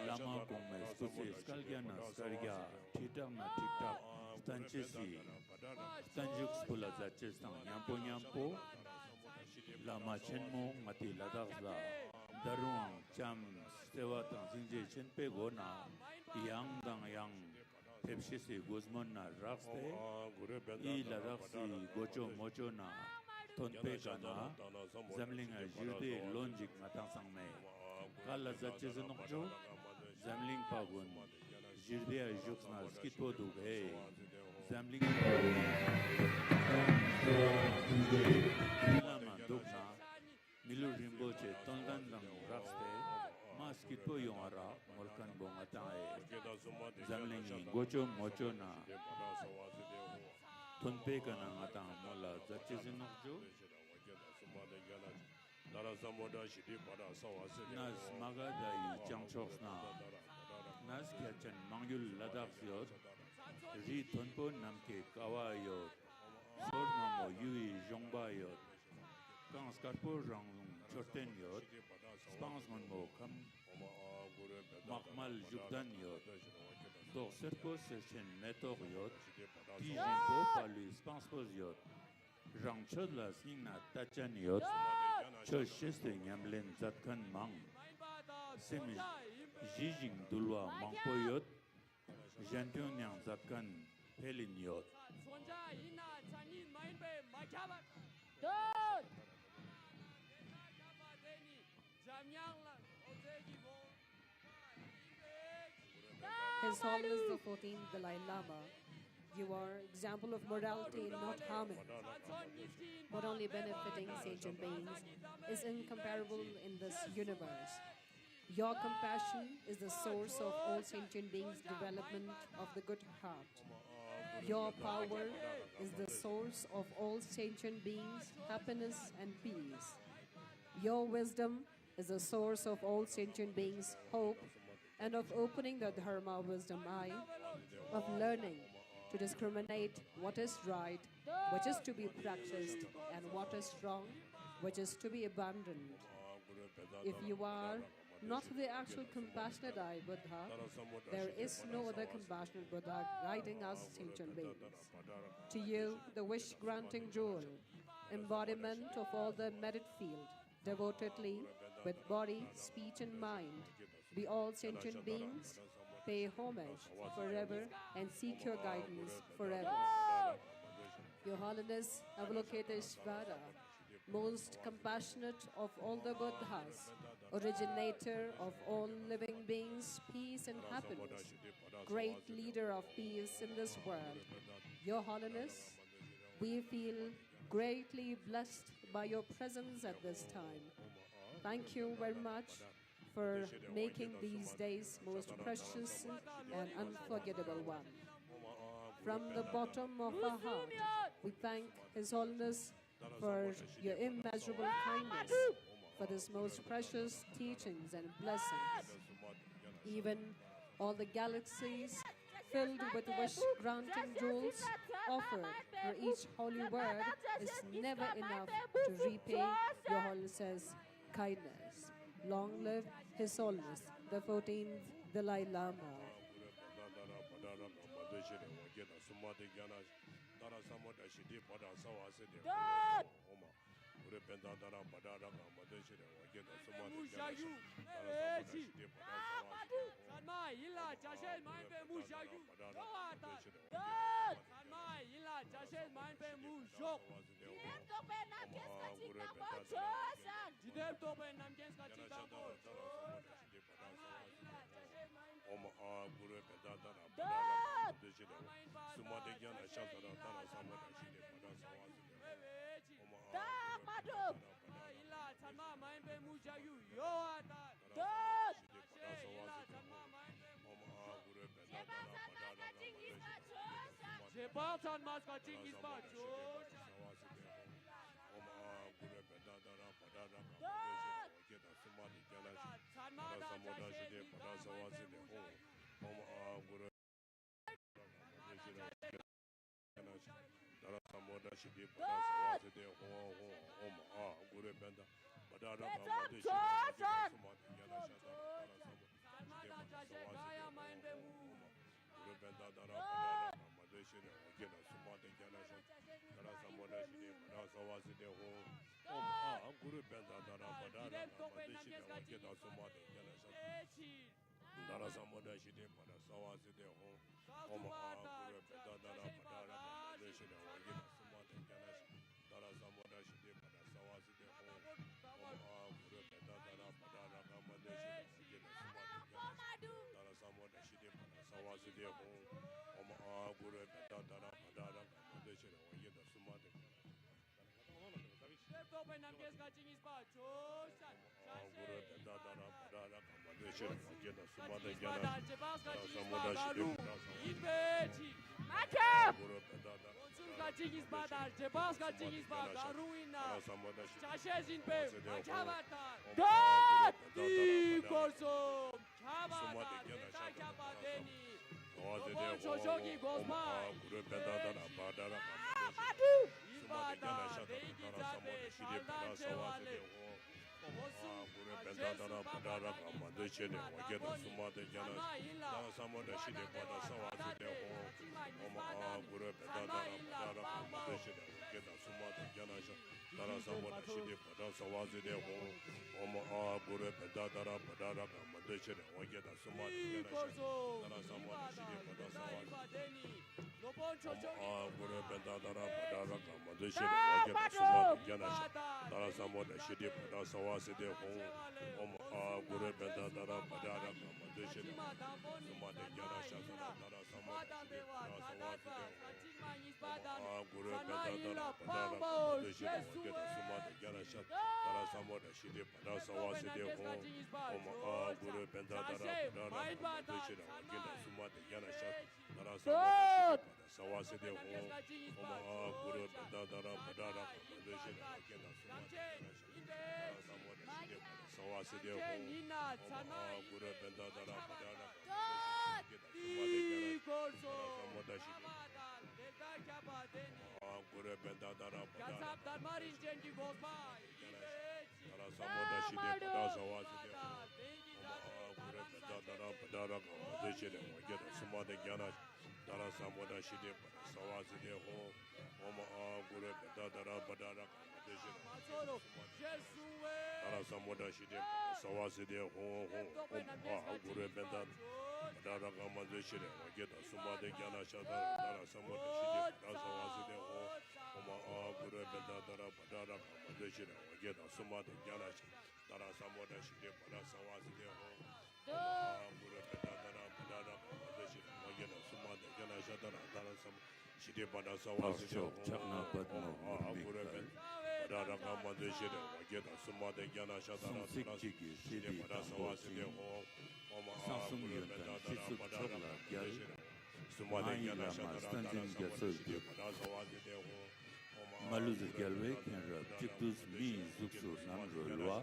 Lama Gomez, Kusis, Kalgiana, Skarga, Titana, Tiktak, Stanchesi, Stanjuk Spula Zachestan, Yampo Yampo, Lama Chenmo, Mati Ladakla, Daruang, Cham, Stewatan, Zinje, Chenpe Gona, Yang Dang Yang, Pepsi, Guzmona, Rakste, I Ladaksi, Gocho Mochona, Tonpekana, Zamlinga, Jude, Lonjik, Matansangme. Kala Zachesonokjo, Zamling Pagun, Jirdea Juxna, Skitpodu, hey, Zamling Pagun, Lama Dogna, Milu Rimboche, Tondandang Raste, Maskitpo Yonara, Molkan Bongatae, Zamling, Gocho Mochona, Tonpekana Matan, Mola Zachesonokjo. Nas Magada Changchoksna Nas Kiachan Mangul Ladakh Yot Ri Tonpo Namke Kawa Yot Sormamo Yui Jongba Yot Kans Karpo Rang Choten Yot Spans Monmo Kam Makmal Jukdan Yot Dor Serpo Sechen Metor Yot Tijinpo Palu Spanspos Yot Rang Chodla Singna Tachan Yot Chosheste Yamlen Zatkan Mang Semi Jijing Dulwa Mangpoyot Jantyonyang Zatkan Pelin Yot His Holiness the 14th Dalai Lama, you are example of morality in not harming, but only benefiting sentient beings, is incomparable in this universe. Your compassion is the source of all sentient beings' development of the good heart. Your power is the source of all sentient beings' happiness and peace. Your wisdom is the source of all sentient beings' hope and of opening the Dharma wisdom eye, of learning to discriminate what is right, which is to be practiced, and what is wrong, which is to be abandoned. If you are not the actual compassionate eye Buddha, there is no other compassionate Buddha guiding us sentient beings. To you, the wish-granting jewel, embodiment of all the merit field, devotedly, with body, speech, and mind, we all sentient beings pay homage forever and seek your guidance forever. Your Holiness Avalokiteshvara, most compassionate of all the Buddhas, originator of all living beings, peace and happiness, great leader of peace in this world. Your Holiness, we feel greatly blessed by your presence at this time. Thank you very much for making these days most precious and unforgettable one. From the bottom of our heart, we thank His Holiness for your immeasurable kindness, for this most precious teachings and blessings. Even all the galaxies filled with wish-granting jewels offered for each holy word is never enough to repay Your Holiness's kindness. Long live His Holiness, the 14th Dalai Lama. Pastor Chakna Padma Urmikal Sansik Chigi Sidi Tambosi Sansum Yundan Shitsuk Chokla Gyal Mayi Lama Stanzin Gyatsul Maluz Galway Kenra, Chictus Mi Zuxur Namrolwa,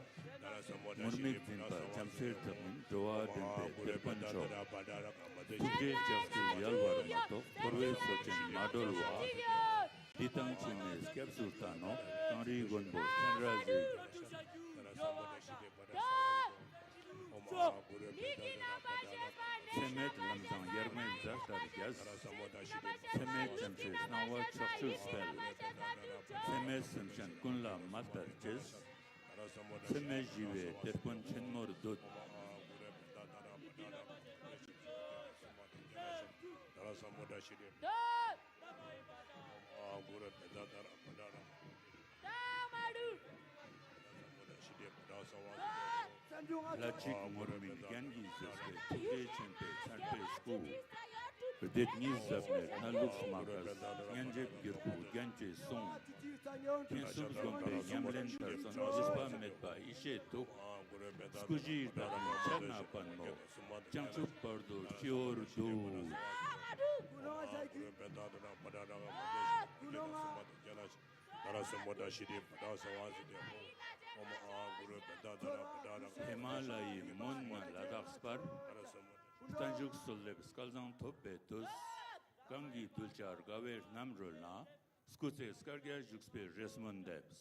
Murmik Zinpa, Jamsir Tapin, Joa Dempe, Perpancho, Puje Justus Yalvar Mato, Corwe Sochin Madolwa, Ditang Chimes, Capsultano, Henri Gonbo, Kenrazi, Semet Lamzang Yermen Zashtar Yaz, Semet Jamsir Snawa Chakshur Spell, Semet Simshan Kunla Matar Ches, Semet Jive Terpon Chenmor Dut. La chic mormin gangi zeste, tude chempe, sarpe school. Peut-être mise zapnet, na lux makas, ganje girku, ganje song. Kiensub gompe, yamlen person, jispa medba, ishe tok. Skuji dami, chana panmo, changchuk pardo, shior do. Himalaya Monna Ladakh Spar, Stanjuk Solek Skalzang Topetus, Gangi Dulchar Gaver Namrolna, Skutse Skargia Juxpe Resmondeps.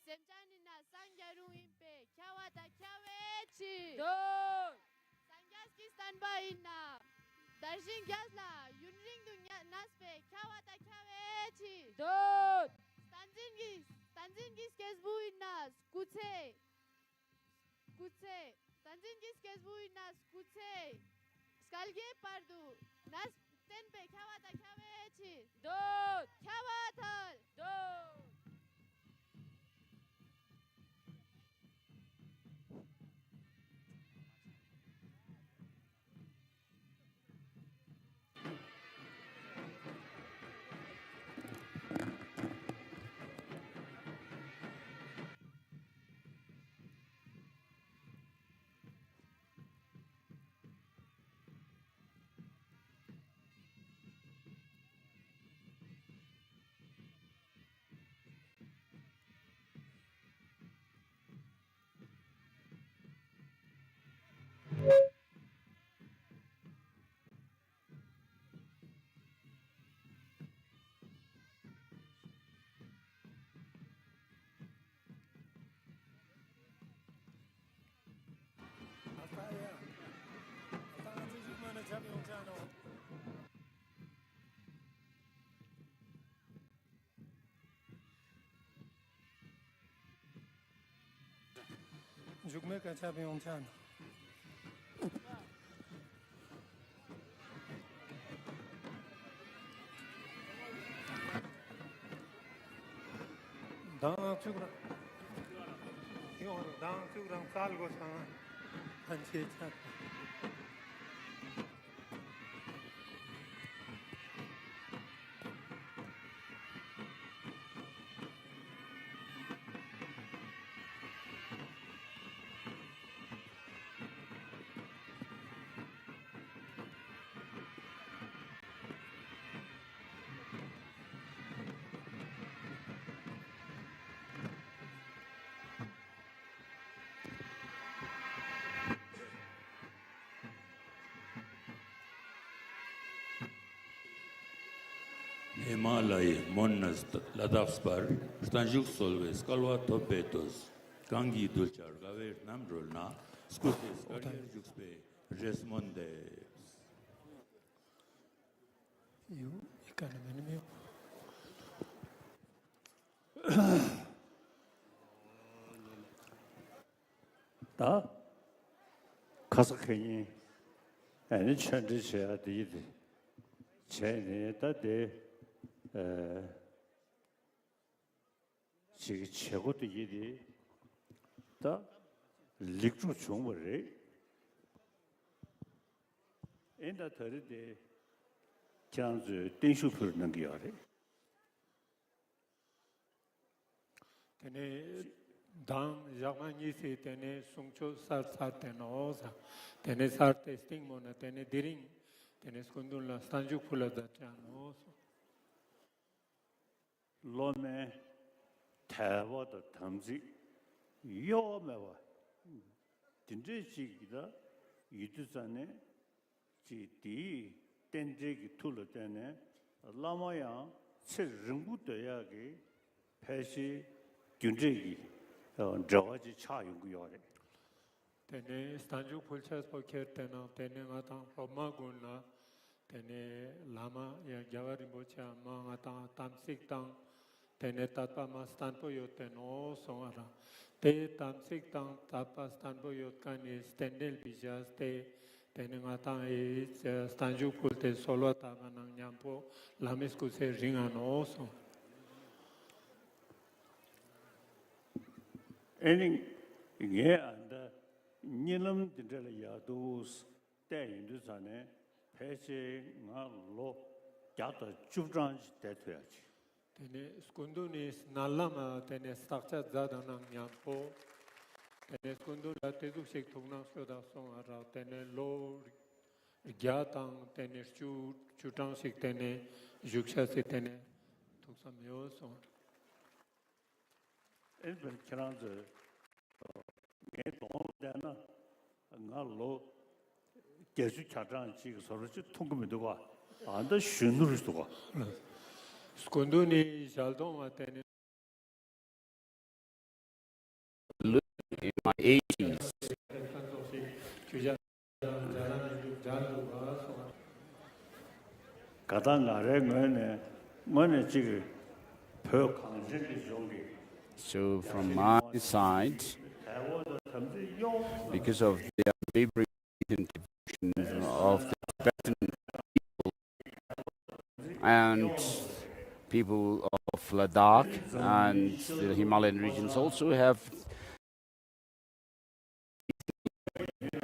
Semjanina sangaru impe kyawata kyawechi sangaski standby inna darshin gasla yunring dunya naspe kyawata kyawechi stanzingis kesbu inna skutse stanzingis kesbu inna skutse skalge pardu nas tenpe kyawata kyawechi kyawatal Jukme kacha byongchan. Dang chugra. Yo dang chugra sal go sang. Anche chat. Himalaya Monnas Ladakh Spar, Stanjuk Solve, Skalwa Topetos, Gangi Dulchar Gaver Namrolna, Skute Skarger Juxpe, Resmonde. You can enemy. Da Kazakhstan and Chandra did China that day she checked the Lictor Chumare in the third day, Chance Tinshu Purnagiare. tene dang jamani si tene sungcho sar tenosa tene sar testing mona tene diring tene skundun la stanju pula da chanoso Lome Taiwa the Tamzi Yomewa Tindrejigida Yuduzane Ji Tendregi Tulatane Lamaya Rimbu Dayagi Peshi Dundregi Jawaji Chayunguyore. tene stanju pulchas poker tena tene ngata roma guna tene lama ya javari bocha ma ngata tamsik tang tene tapa ma stanpo yoteno songara te tamsik tang tapa stanpo yotkani stendel bijas te tene ngata e stanju pulte solo tava nang nyampo lamis kuse ringano so Any yeah and Nilam Dindela Yadus Dayindusane Peche Nalo Gata Jubranj Detuach. tene skunduni nalama tene stakcha zada nang nyampo tene skundu la teduk thunang shoda songara tene lo gyatang tene chutang sik tene juksha se tene tuksamyo song Elben Kiranza Dana Nalo Gesu Chadran Chig Sorochi Tungumiduga and the Shunurstuga. skunduni jaldong tene In my 80s, Katangare Mone Chig Per Kanjin Jongi. so from my side, because of the unwavering devotion of the Tibetan people and people of Ladakh and the Himalayan regions also have,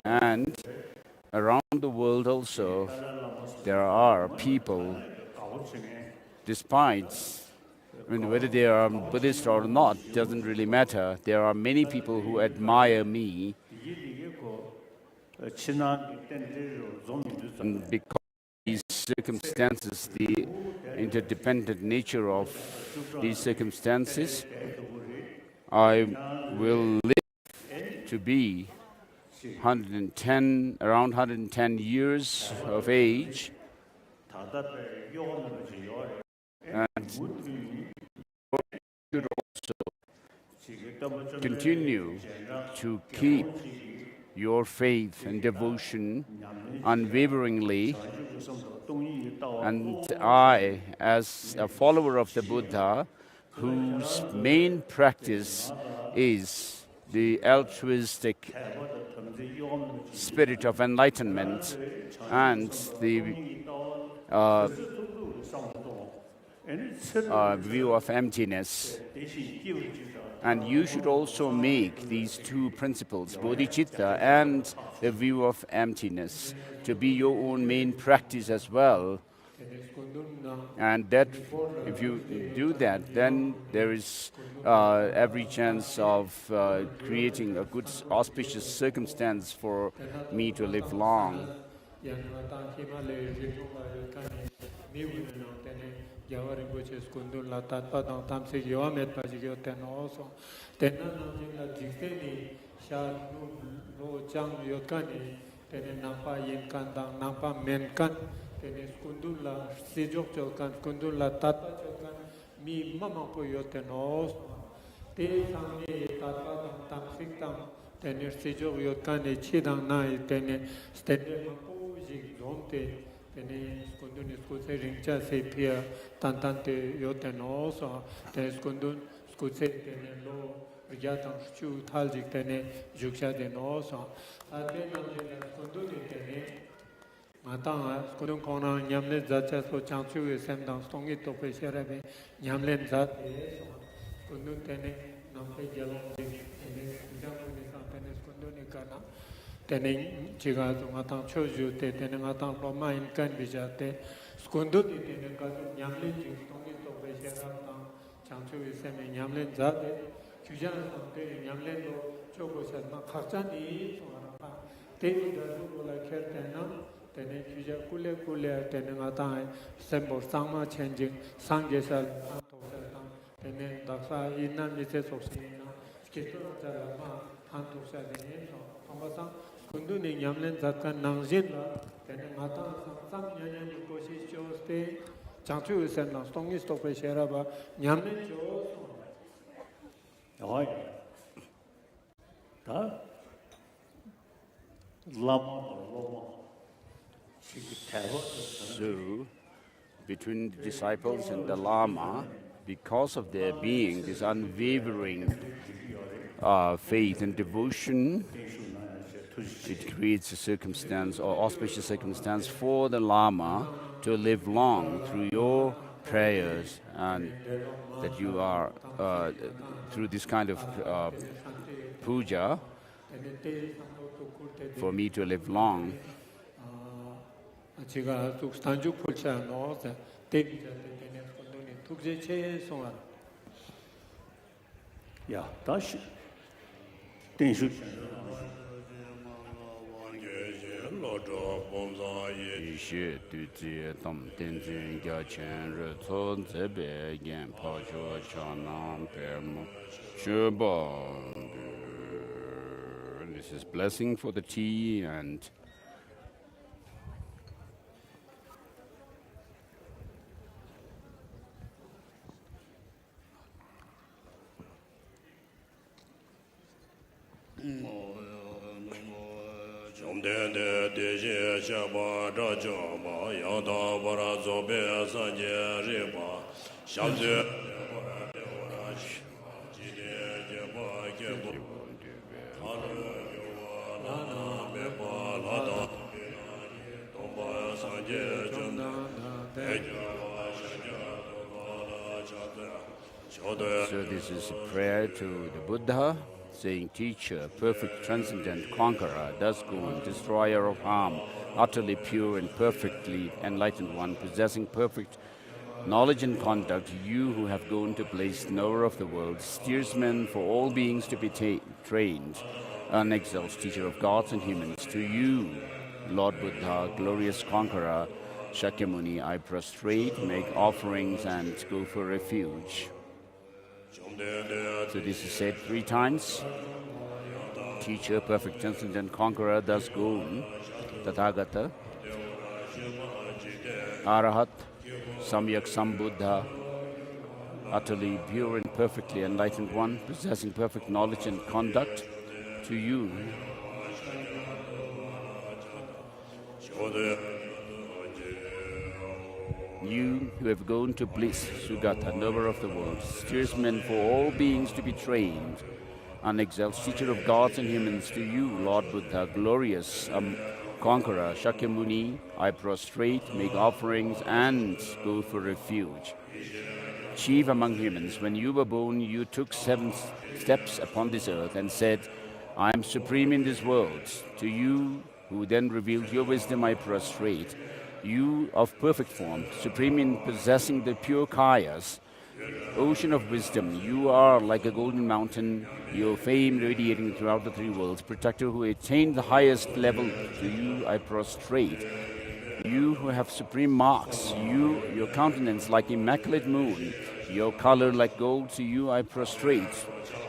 and around the world also, there are people, despite whether they are Buddhist or not, doesn't really matter. There are many people who admire me because these circumstances, the interdependent nature of these circumstances, I will live to be 110, around 110 years of age, and should also continue to keep your faith and devotion unwaveringly. And I, as a follower of the Buddha, whose main practice is the altruistic spirit of enlightenment and the view of emptiness. And you should also make these two principles, bodhicitta and the view of emptiness, to be your own main practice as well. And that, if you do that, then there is every chance of creating a good, auspicious circumstance for me to live long. tene skundula sejok chokan skundula tata chokan mi mama po yote nos te sami tata tam sik tam tene sejok yokan e chidang na tene stede po jig zonte tene skundun skuse ringcha se pia tantante yote nos tene skundun skuse tene lo Rigatang chu thaljik tene juksha de nos ade namje skundun tene Matanga, Skudun Kona, Yamlet Zacha, so Chanchu, Sendang, Stongi Tope Sherabe, Yamlet Zat, Skudun Tene, Nampe Jalan, Jampuni Sampene, Skudun Tene, Chigazo, Matang Choju, Tene, Matang Roma, in Kan Bijate, Skundun, Tene, Yamlet, Stongi Tope Sherab, Chanchu, Semi, Yamlet Zat, 주장한테 냠렌도 저거서 각자니 소하나 대비도 그걸 캐때나 되는 주자 꿀레 되는 아다 셈보 상마 체인징 상계살 한토살 되는 dak사 인난 밑에 속시나 기초자라마 한토살이 정말상 군두니 냠렌 작간 낭진라 되는 아다 상상년년 곳이 쇼스테 장추에서는 송이 스토프에 셔라바 냠렌 조 다 Lama. So, between the disciples and the Lama, because of their being, this unwavering faith and devotion, it creates a circumstance or auspicious circumstance for the Lama to live long through your prayers, and that you are, through this kind of puja, for me to live long. 제가 단juk 풀자노 대비자들의 권동이 독재 최송한 야 다시 된수 This is blessing for the tea and so this is a prayer to the Buddha, saying, Teacher, perfect, transcendent, conqueror, thus gone, destroyer of harm, utterly pure and perfectly enlightened one, possessing perfect knowledge and conduct, you who have gone to place knower of the world, steersman for all beings to be trained, unexalted teacher of gods and humans, to you, Lord Buddha, glorious conqueror, Shakyamuni, I prostrate, make offerings, and go for refuge. So this is said 3 times. Teacher, perfect, transcendent, conqueror, thus gone, Tathagata, Arahat, Samyak Sambuddha, utterly pure and perfectly enlightened one, possessing perfect knowledge and conduct, to you. You who have gone to bliss, Sugata, knower of the world, steersman for all beings to be trained, unexalted teacher of gods and humans, to you, Lord Buddha, glorious conqueror, Shakyamuni, I prostrate, make offerings, and go for refuge. Chief among humans, when you were born, you took 7 steps upon this earth and said, I am supreme in this world. To you, who then revealed your wisdom, I prostrate. You of perfect form, supreme in possessing the pure kayas, ocean of wisdom, you are like a golden mountain, your fame radiating throughout the 3 worlds, protector who attained the highest level, to you I prostrate. You who have supreme marks, your countenance like immaculate moon, your color like gold, to you I prostrate.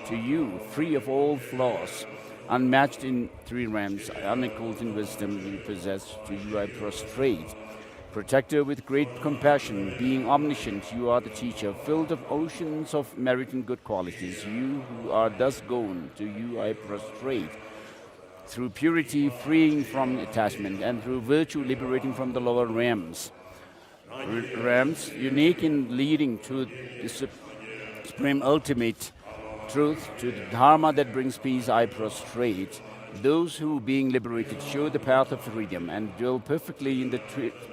To you, free of all flaws, unmatched in 3 realms, unequaled in wisdom you possess, to you I prostrate. Protector with great compassion, being omniscient, you are the teacher, filled of oceans of merit and good qualities. You who are thus gone, to you I prostrate. Through purity, freeing from attachment, and through virtue, liberating from the lower realms. Unique in leading to the supreme ultimate truth, to the dharma that brings peace, I prostrate. Those who, being liberated, show the path of freedom and dwell perfectly in the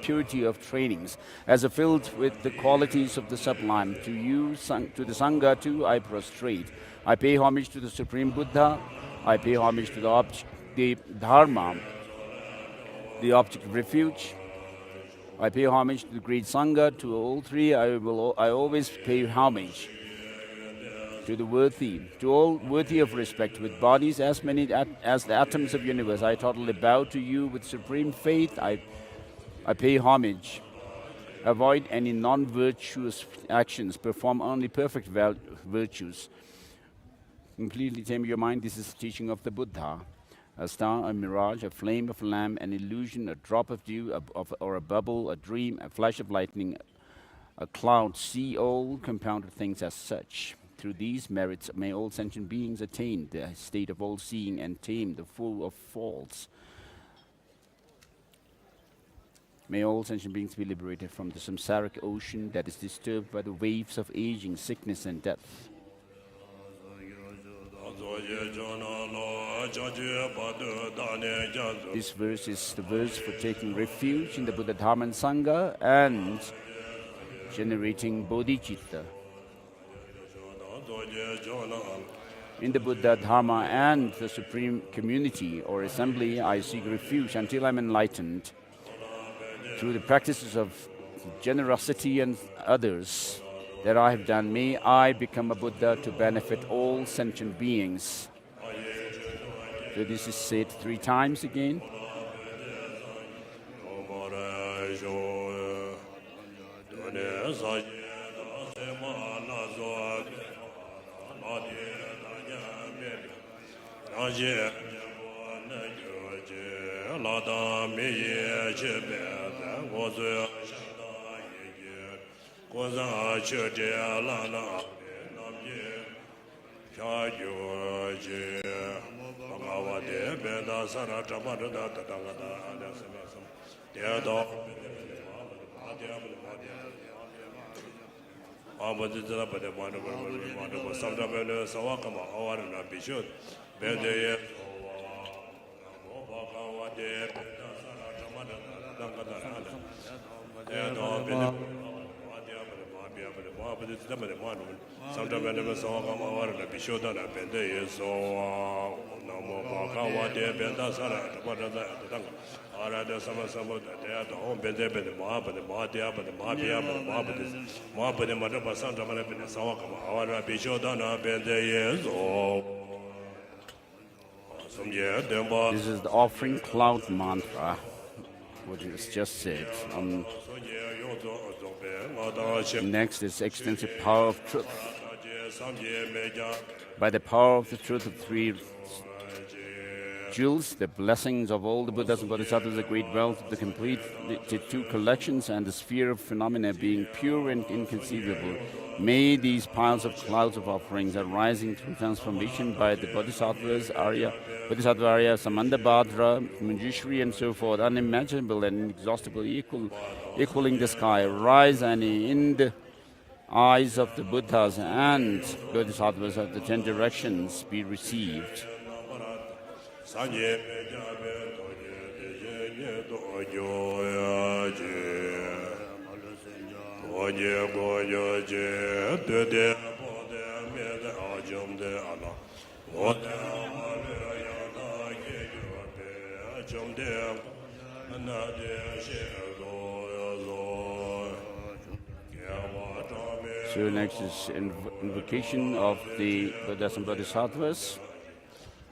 purity of trainings, as filled with the qualities of the sublime. To you, to the Sangha too, I prostrate. I pay homage to the Supreme Buddha. I pay homage to the Dharma, the object of refuge. I pay homage to the great Sangha. To all 3, I always pay homage. to all worthy of respect, with bodies as many as the atoms of universe, I totally bow to you with supreme faith. I pay homage. Avoid any non-virtuous actions. Perform only perfect virtues. Completely tame your mind. This is the teaching of the Buddha. A star, a mirage, a flame of a lamp, an illusion, a drop of dew, or a bubble, a dream, a flash of lightning, a cloud. See all compounded things as such. Through these merits may all sentient beings attain the state of all-seeing and tame the fool of faults. May all sentient beings be liberated from the samsaric ocean that is disturbed by the waves of aging, sickness, and death. This verse is the verse for taking refuge in the Buddha, Dharma, and Sangha and generating bodhicitta. In the Buddha, Dharma, and the Supreme Community or Assembly, I seek refuge until I'm enlightened. Through the practices of generosity and others that I have done, may I become a Buddha to benefit all sentient beings. So this is said 3 times again. This is the offering cloud mantra, what is just said. Next is extensive power of truth. By the power of the truth of 3 jewels, the blessings of all the Buddhas and Bodhisattvas, the great wealth of the complete 2 collections, and the sphere of phenomena being pure and inconceivable, may these piles of clouds of offerings arising through transformation by the Bodhisattvas, Bodhisattva Arya, Samandabhadra, Manjushri, and so forth, unimaginable and inexhaustible, equaling the sky, rise and in the eyes of the Buddhas and Bodhisattvas of the 10 directions be received. So next is invocation of the Buddhas and Bodhisattvas.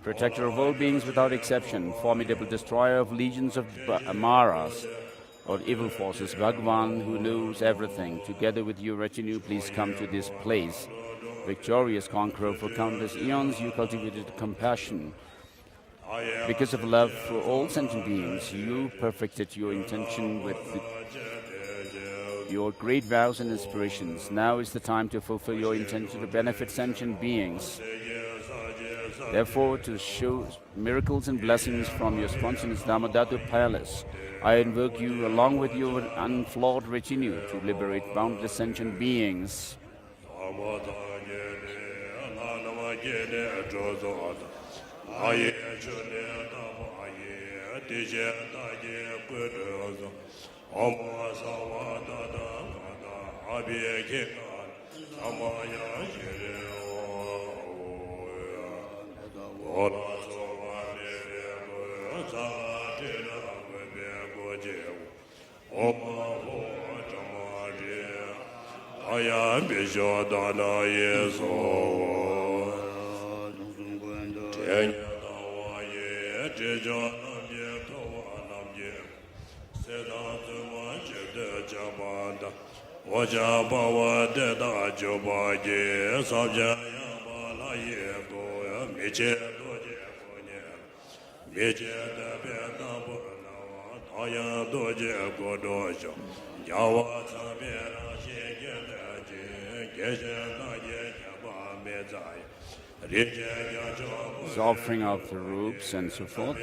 Protector of all beings without exception, formidable destroyer of legions of Amaras, or evil forces, Bhagavan, who knows everything, together with your retinue, please come to this place. Victorious conqueror, for countless eons you cultivated compassion. Because of love for all sentient beings, you perfected your intention with your great vows and inspirations. Now is the time to fulfill your intention to benefit sentient beings. Therefore, to show miracles and blessings from your spontaneous Dhammadhatu palace, I invoke you along with your unflawed retinue to liberate boundless sentient beings. Aya bisho dana yeso His offering of the robes and so forth.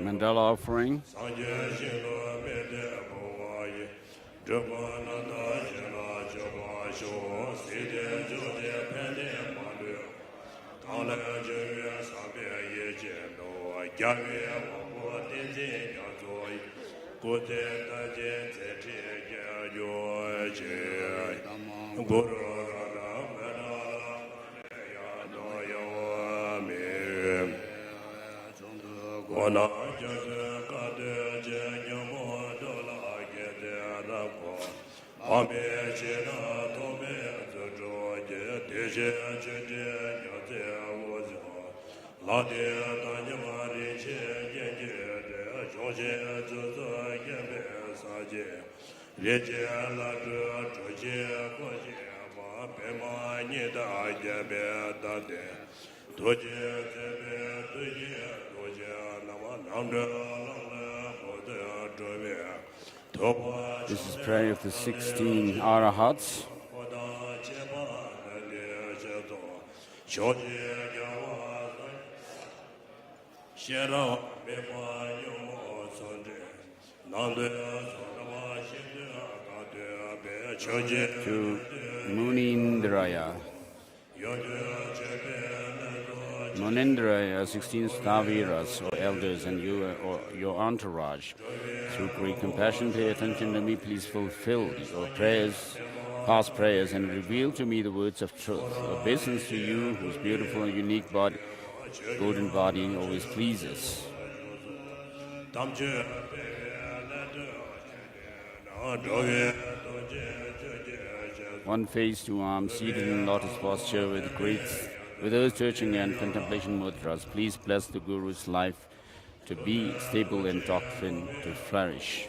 Mandala offering. This is prayer of the 16 Arahats. To Munindraya. Munindraya, 16 Staviras, or elders, and you or your entourage. Through great compassion, pay attention to me. Please fulfill your prayers, past prayers, and reveal to me the words of truth. Obeisance to you, whose beautiful and unique body, golden body, always pleases. One face, two arms, seated in lotus posture with earth searching and contemplation mudras. Please bless the Guru's life to be stable in doctrine, to flourish.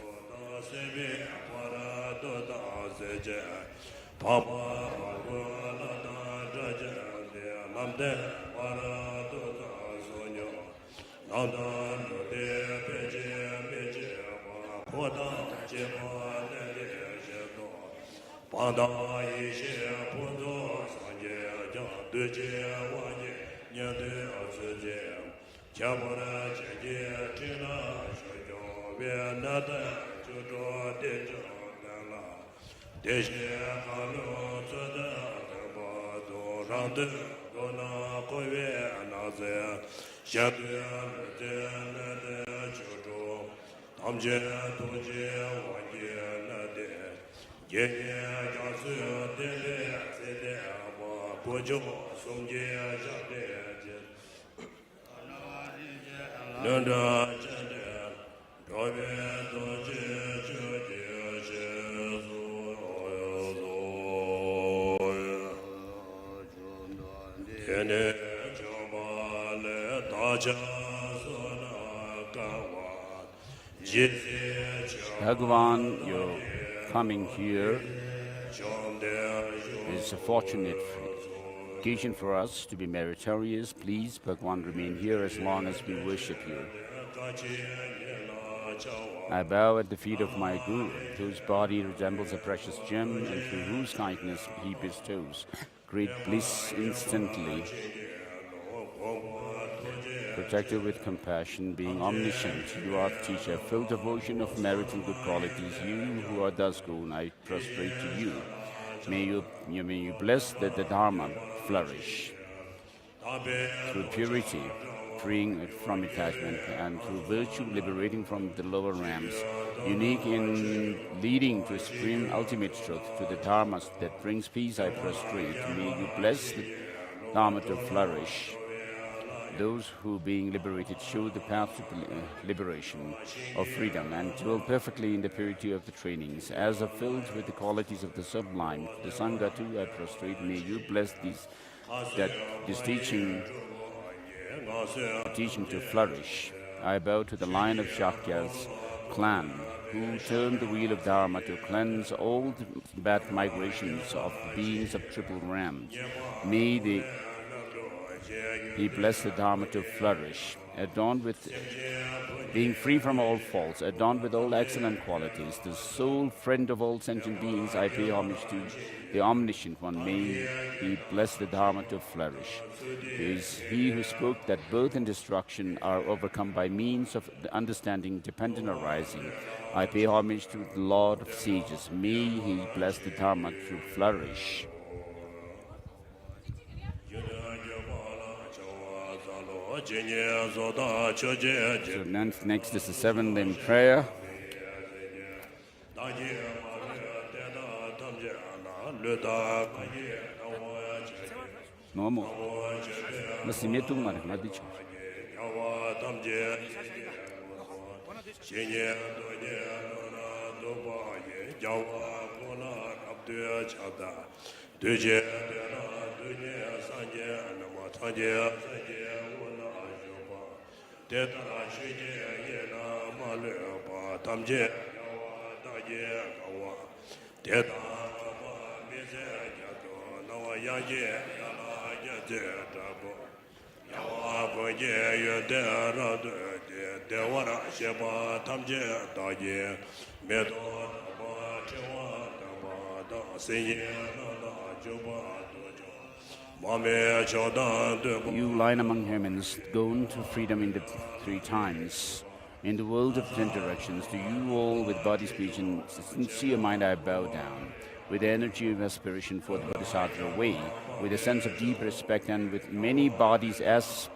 Bhagavan, your coming here is a fortunate occasion for us to be meritorious. Please, Bhagavan, remain here as long as we worship you. I bow at the feet of my Guru, whose body resembles a precious gem and through whose kindness he bestows great bliss instantly. Protected with compassion, being omniscient, you are the teacher, full devotion of merit and good qualities. You who are thus grown, I prostrate to you. May you bless that the Dharma flourish through purity, freeing it from attachment, and through virtue liberating from the lower realms, unique in leading to supreme ultimate truth, to the Dharma that brings peace I prostrate. May you bless the Dharma to flourish. Those who, being liberated, show the path to liberation of freedom and dwell perfectly in the purity of the trainings, as are filled with the qualities of the sublime. The Sangha too I prostrate. May you bless this teaching to flourish. I bow to the line of Shakya's clan, who turned the wheel of Dharma to cleanse all the bad migrations of beings of triple realms. May he bless the Dharma to flourish, adorned with being free from all faults, adorned with all excellent qualities, the sole friend of all sentient beings. I pay homage to the Omniscient One. May he bless the Dharma to flourish. It is he who spoke that birth and destruction are overcome by means of the understanding dependent arising. I pay homage to the Lord of Sages. May he bless the Dharma to flourish. So next is the 7-limb prayer. No more. You line among humans, go into freedom in the 3 times. In the world of 10 directions, to you all with body, speech, and sincere mind I bow down. With the energy of aspiration for the Bodhisattva way, with a sense of deep respect, and with many bodies as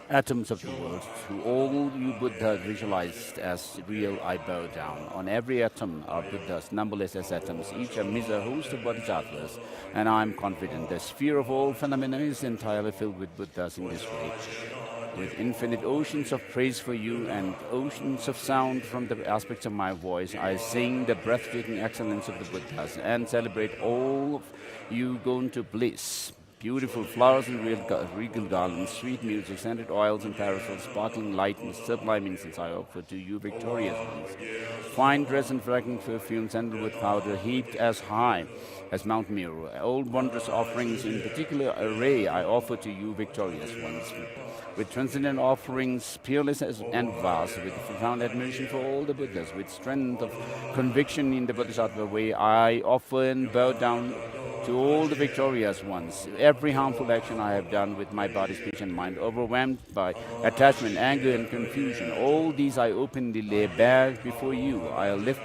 atoms of the world, to all you Buddhas visualized as real, I bow down. On every atom are Buddhas, numberless as atoms, each amidst a host of Bodhisattvas, and I am confident the sphere of all phenomena is entirely filled with Buddhas in this way. With infinite oceans of praise for you and oceans of sound from the aspects of my voice, I sing the breathtaking excellence of the Buddhas and celebrate all of you gone to bliss. Beautiful flowers and regal garlands, sweet music, scented oils and parasols, sparkling light and sublime incense I offer to you victorious ones. Fine dress and fragrant perfume, sandalwood powder, heaped as high as Mount Meru. All wondrous offerings in particular array I offer to you victorious ones. With transcendent offerings, peerless and vast, with profound admiration for all the Buddhas, with strength of conviction in the Bodhisattva way, I offer and bow down to all the victorious ones. Every harmful action I have done with my body, speech, and mind, overwhelmed by attachment, anger, and confusion, all these I openly lay bare before you. I'll lift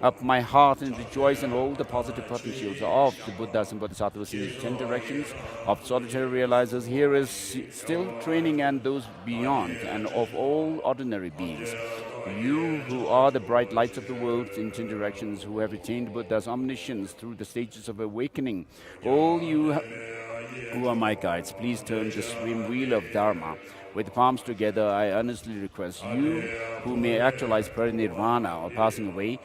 up my heart and rejoice in all the positive potentials of the Buddhas and Bodhisattvas in the 10 directions of solitary realizers. Here is still training and those beyond, and of all ordinary beings. You who are the bright lights of the world in 10 directions, who have attained Buddha's omniscience through the stages of awakening, all you who are my guides, please turn the swim wheel of Dharma. With palms together, I earnestly request you who may actualize parinirvana or passing away,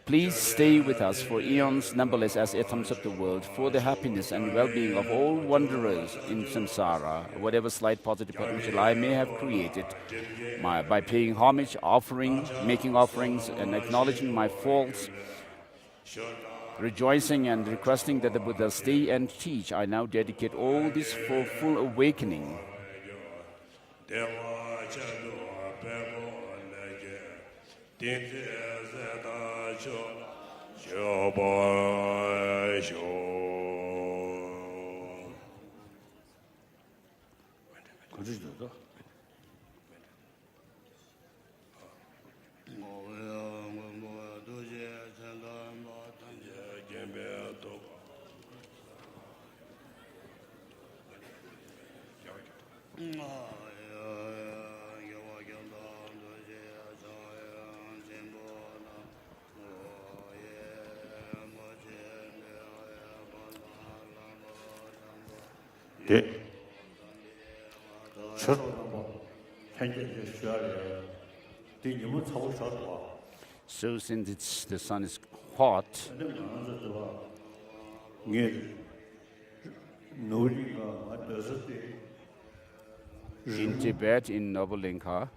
please stay with us for eons, numberless as atoms of the world, for the happiness and well-being of all wanderers in samsara, whatever slight positive potential I may have created, by paying homage, making offerings, and acknowledging my faults, rejoicing and requesting that the Buddha stay and teach. I now dedicate all this for full awakening. So since the sun is hot, in Tibet, in Nobulinka,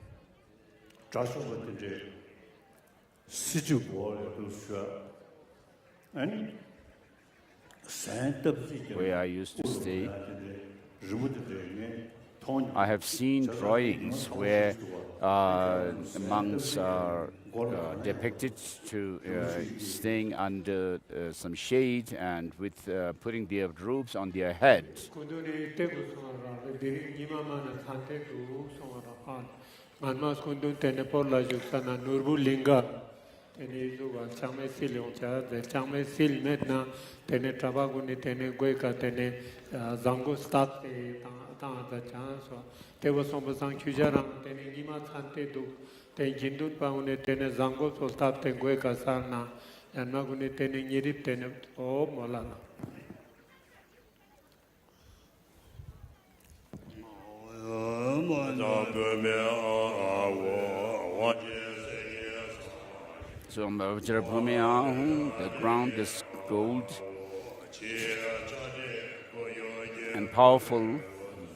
where I used to stay, I have seen drawings where monks are depicted to staying under some shade and with putting their robes on their head. So the ground is gold and powerful.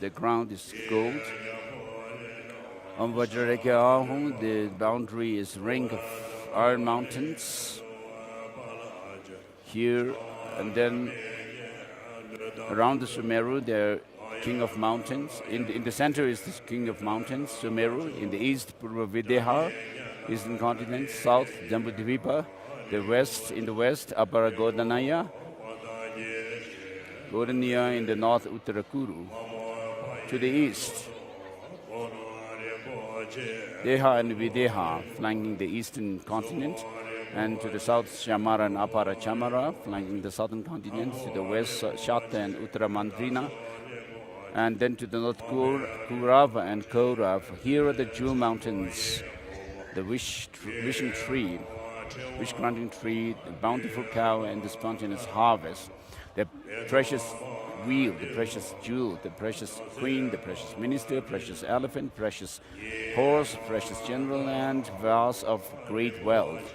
The ground is gold. The boundary is ring of iron mountains. Here and then around the Sumeru, there are king of mountains. In the center is this king of mountains, Sumeru. In the east, Purva Videha, eastern continent. South, Jambudvipa. In the west, Apara Godanaya. Godaniya in the north, Uttarakuru. To the east, Deha and Videha, flanking the eastern continent. And to the south, Shamara and Apara Chamara, flanking the southern continent. To the west, Shatta and Uttaramandrina. And then to the north, Kurava and Kaurav. Here are the jewel mountains, the wishing tree, wish-granting tree, the bountiful cow, and the spontaneous harvest. The precious wheel, the precious jewel, the precious queen, the precious minister, precious elephant, precious horse, precious general, and vase of great wealth.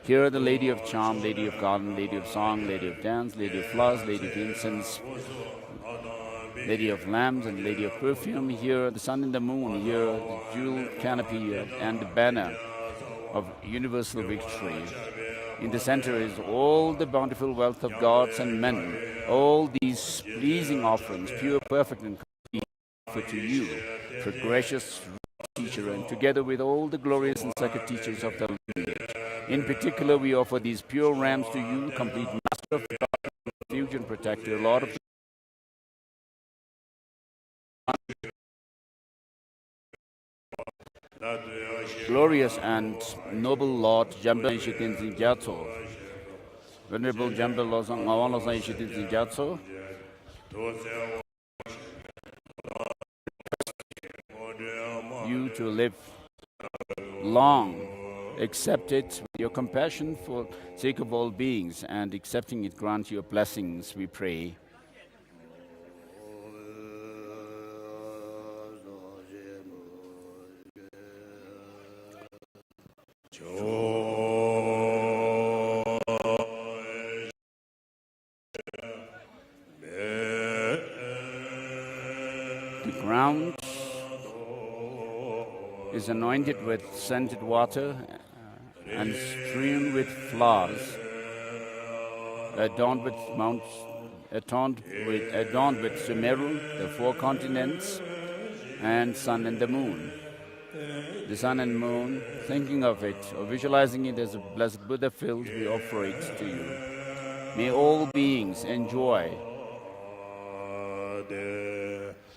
Here are the lady of charm, lady of garden, lady of song, lady of dance, lady of flowers, lady of incense, lady of lamps, and lady of perfume. Here are the sun and the moon. Here are the jewel canopy and the banner of universal victory. In the center is all the bountiful wealth of gods and men. All these pleasing offerings, pure, perfect, and complete, offer to you, for gracious teacher, and together with all the glorious and sacred teachers of the lineage. In particular, we offer these pure rams to you, complete master of God, refuge and protector, Lord of glorious and noble Lord Jamba Ishitin Zingyatso, Venerable Jamba Losang Awalosa Ishitin Zingyatso, you to live long, accept it with your compassion for sake of all beings, and accepting it grant your blessings, we pray. The ground is anointed with scented water and strewn with flowers, adorned with Sumeru, the four continents, and sun and the moon. The sun and moon, thinking of it or visualizing it as a blessed Buddha field, we offer it to you. May all beings enjoy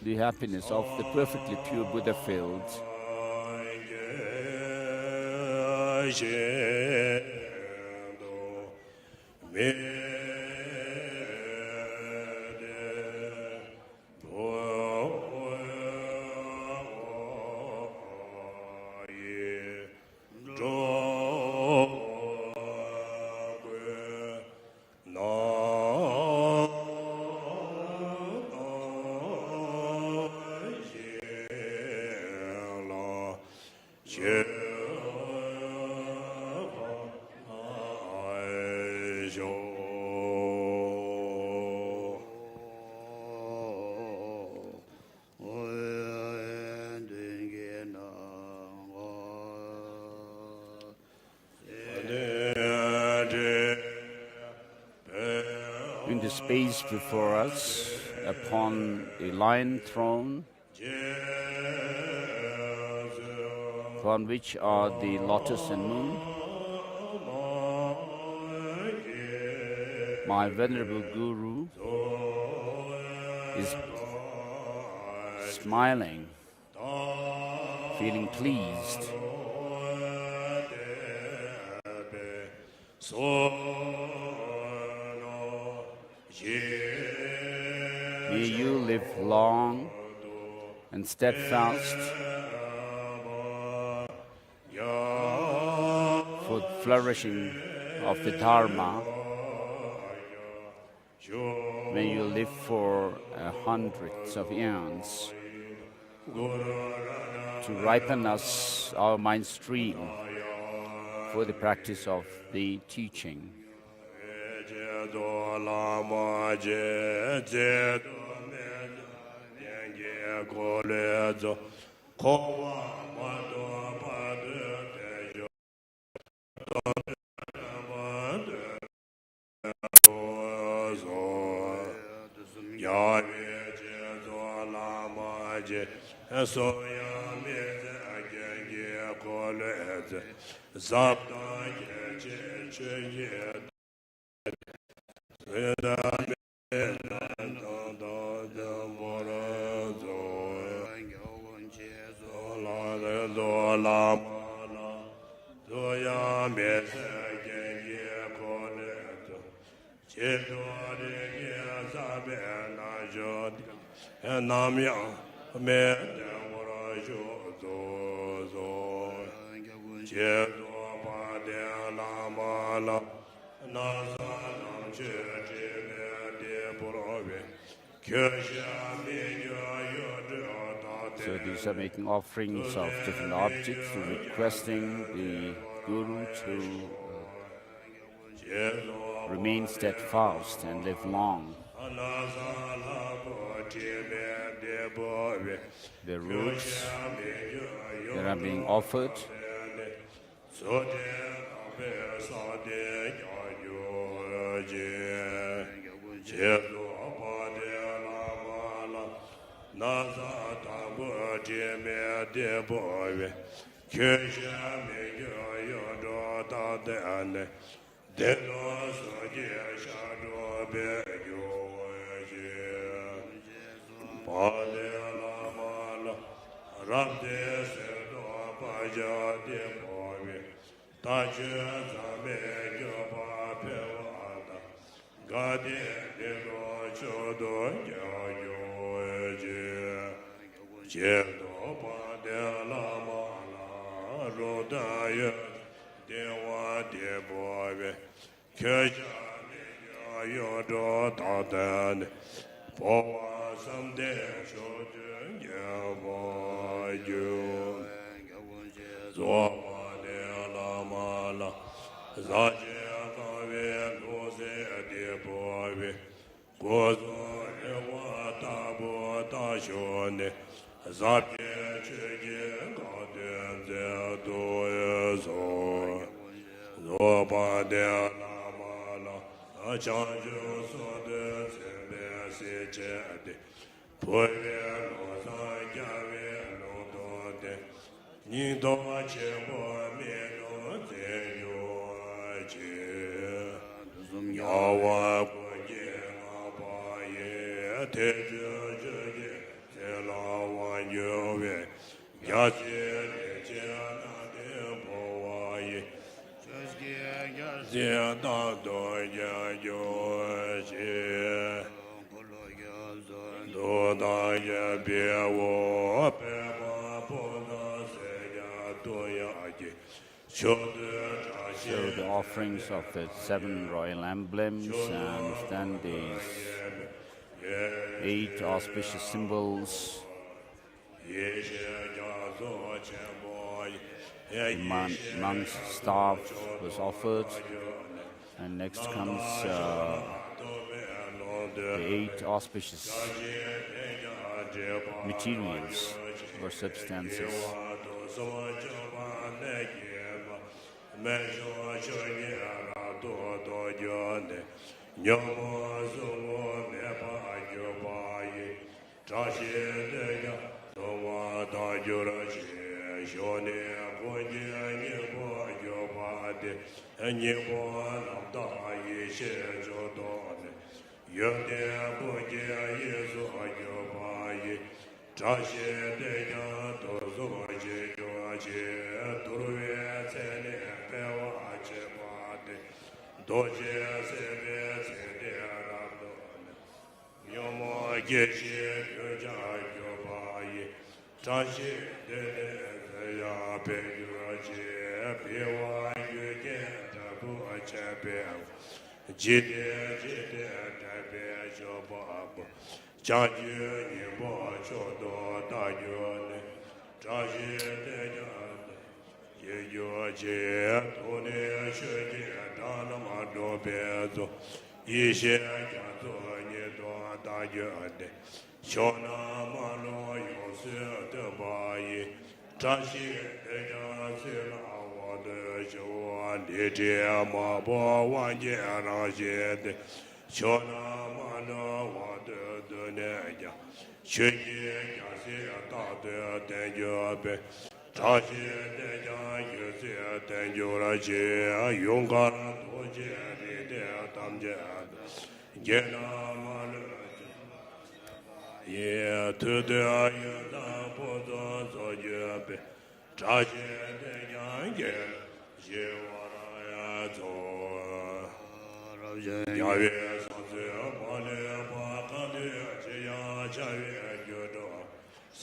the happiness of the perfectly pure Buddha field. In the space before us, upon a lion throne, upon which are the lotus and moon, my venerable Guru is smiling, feeling pleased. May you live long and steadfast for the flourishing of the Dharma. May you live for hundreds of eons to ripen us, our mind stream, for the practice of the teaching. So these are making offerings of different objects, requesting the Guru to remain steadfast and live long. The roots that are being offered show the offerings of the 7 royal emblems, and then these 8 auspicious symbols. The monk's staff was offered, and next comes the 8 auspicious materials or substances.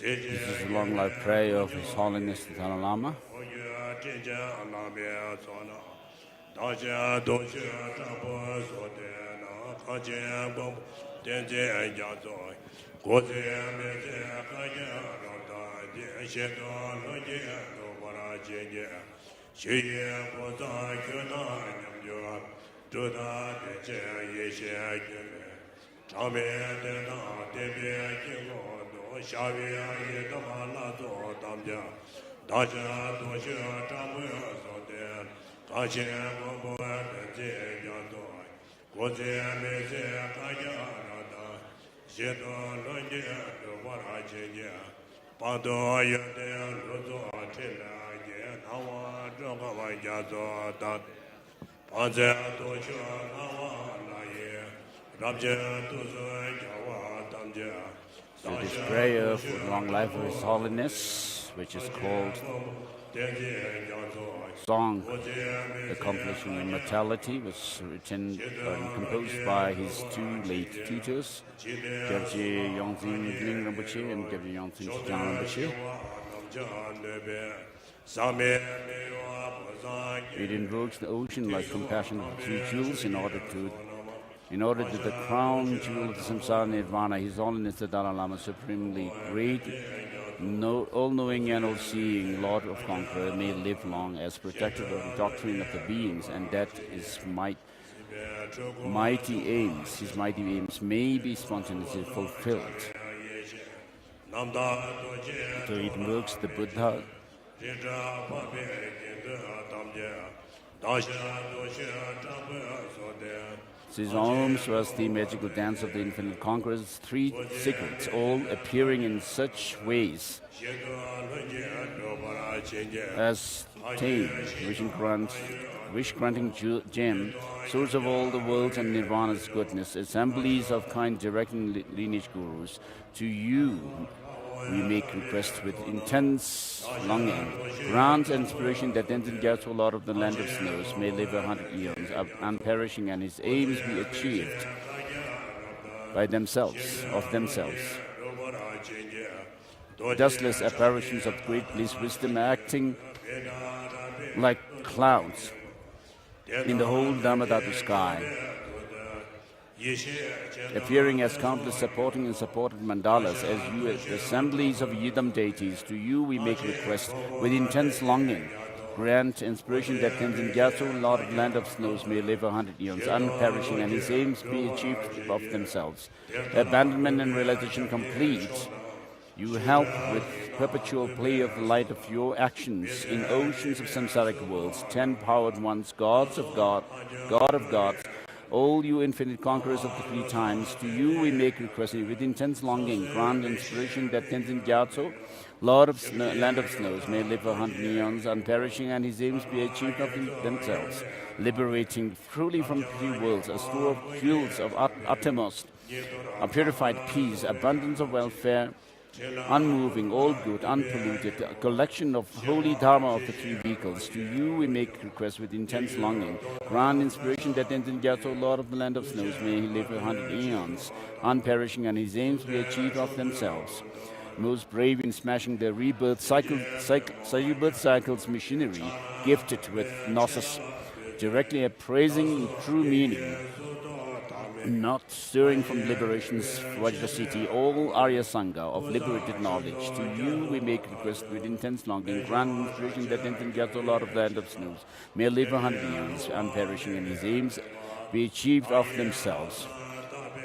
This is a long life prayer of His Holiness the Dalai Lama. So this prayer for long life of His Holiness, which is called Song Accomplishing Immortality, was written and composed by his 2 late tutors, Gyaltsen Yongzin Ling Rinpoche and Gyaltsen Yongzin Chijang Rinpoche. It invokes the ocean-like compassion of the 3 jewels in order that the crown jewel of the samsara nirvana, His Holiness the Dalai Lama, supremely great, all-knowing and all-seeing Lord of Conqueror, may live long as protector of the doctrine of the beings, and that His mighty aims may be spontaneously fulfilled. So it invokes the Buddha. These Oms was the magical dance of the infinite conquerors, 3 secrets, all appearing in such ways as tame, wish-granting gem, source of all the worlds and nirvana's goodness, assemblies of kind directing lineage gurus. To you we make requests with intense longing. Grant inspiration that Tenzin Gyatso, Lord of the land of snows, may live 100 years, unperishing, and his aims be achieved by themselves, of themselves. Dustless apparitions of great bliss, wisdom, acting like clouds in the whole Dhammadhatu sky, appearing as countless supporting and supported mandalas, as you as assemblies of Yidam deities. To you we make request with intense longing. grant inspiration that Tenzin Gyatso, Lord of Land of Snows, may live 100 years, unperishing, and his aims be achieved of themselves. Abandonment and realization complete. You help with perpetual play of the light of your actions in oceans of samsaric worlds, 10 powered ones, gods of God, God of gods, all you infinite conquerors of the three times. To you we make request with intense longing, grant inspiration that Tenzin Gyatso, Lord of Land of Snows, may live 100 eons, unperishing, and his aims be achieved of themselves, liberating truly from three worlds, a store of jewels of uttermost, a purified peace, abundance of welfare, unmoving, all good, unpolluted, a collection of holy dharma of the three vehicles. To you we make request with intense longing. Grant inspiration that Tenzin Gyatso, Lord of the Land of Snows, may he live 100 eons, unperishing, and his aims be achieved of themselves. Most brave in smashing the rebirth cycles machinery, gifted with gnosis, directly appraising true meaning, not stirring from liberation's Vajra city, all Arya Sangha of liberated knowledge. To you we make request with intense longing, grant inspiration that Tenzin Gyatso, Lord of the Land of Snows, may live 100 years, unperishing, and his aims be achieved of themselves.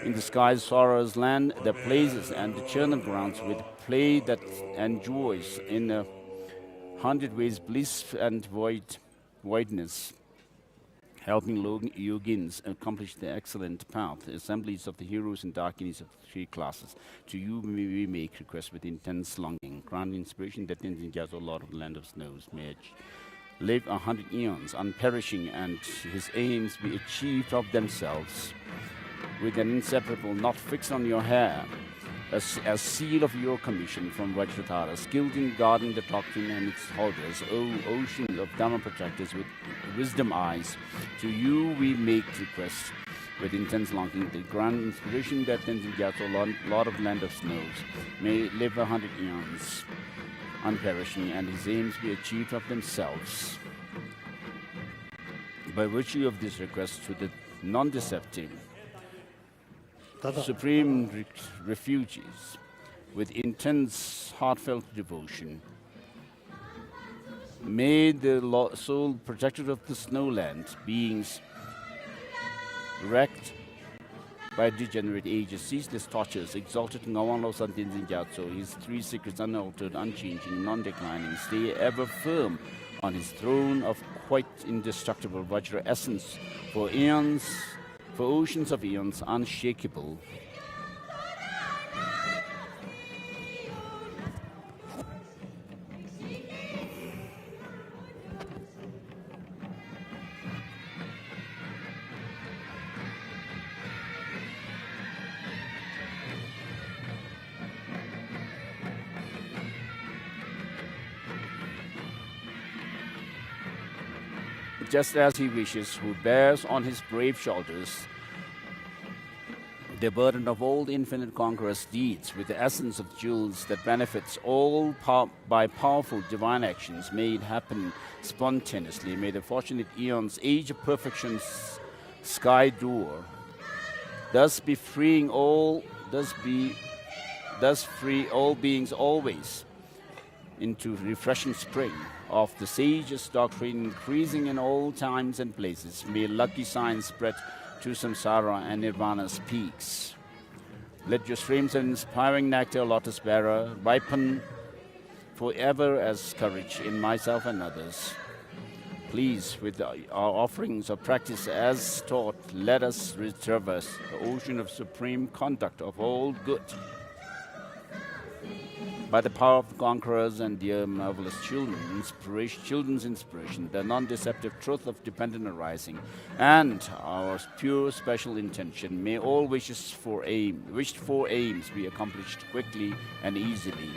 In the sky's sorrow's land, the places and the churn grounds with play that enjoys in 100 ways bliss and voidness, helping yogins accomplish the excellent path, assemblies of the heroes and dakinis of the three classes. To you we make request with intense longing, grant inspiration that Tenzin Gyatso, Lord of the Land of Snows, may live 100 eons, unperishing, and his aims be achieved of themselves. With an inseparable knot fixed on your hair, a seal of your commission from Vajratara, skilled in guarding the doctrine and its holders, O ocean of Dhamma protectors with wisdom eyes. To you we make request with intense longing, the grand inspiration that Tenzin Gyatso, Lord of the Land of Snows, may live 100 eons, unperishing, and his aims be achieved of themselves. By virtue of this request to the non-deceptive, supreme refuges, with intense heartfelt devotion, may the sole protector of the snowland beings wrecked by degenerate ages, ceaseless tortures, exalted Ngawanglo San Tenzin Gyatso, his three secrets unaltered, unchanging, non-declining, stay ever firm on his throne of quite indestructible Vajra essence, for eons, for oceans of eons, unshakable. Just as he wishes, who bears on his brave shoulders the burden of all infinite conquerors' deeds with the essence of jewels that benefits all by powerful divine actions, may it happen spontaneously. May the fortunate eons, age of perfection's sky door, thus free all beings always into refreshing spring of the sage's doctrine, increasing in all times and places. May lucky signs spread to samsara and nirvana's peaks. Let your streams of inspiring nectar, lotus bearer, ripen forever as courage in myself and others. Please, with our offerings of practice as taught, let us traverse the ocean of supreme conduct of all good. By the power of the conquerors and dear marvelous children's inspiration, the non-deceptive truth of dependent arising, and our pure special intention, may all wished for aims be accomplished quickly and easily.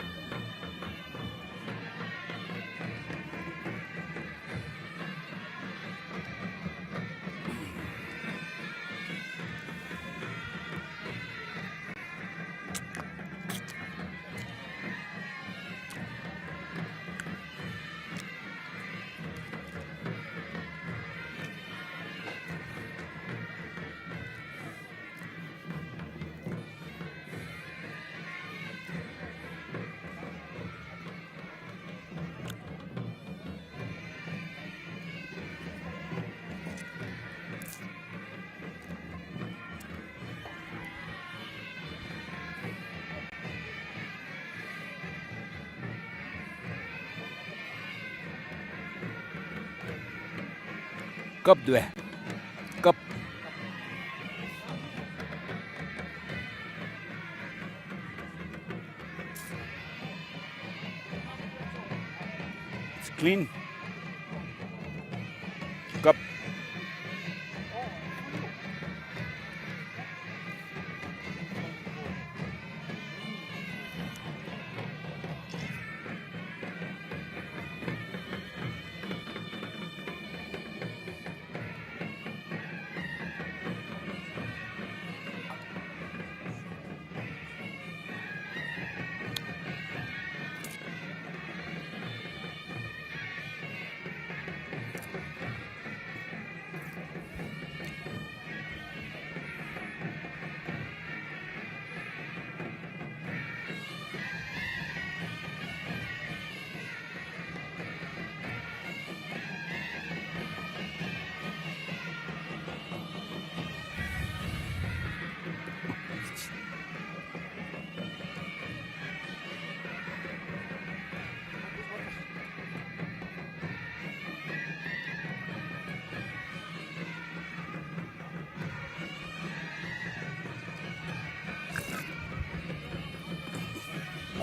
Cup due. Cup. It's clean. Cup.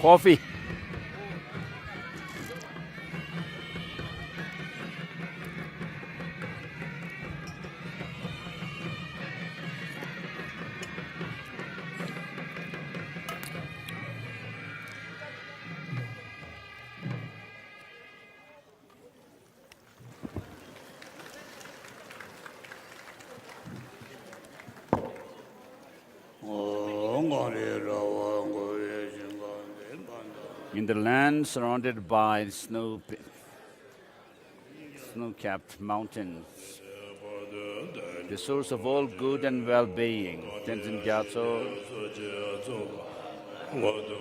Coffee. In the land surrounded by snow-capped mountains, the source of all good and well-being, Tenzin Gyatso,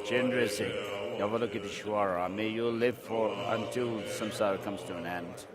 Chenrese, Yavalokiteshvara, may you live until samsara comes to an end.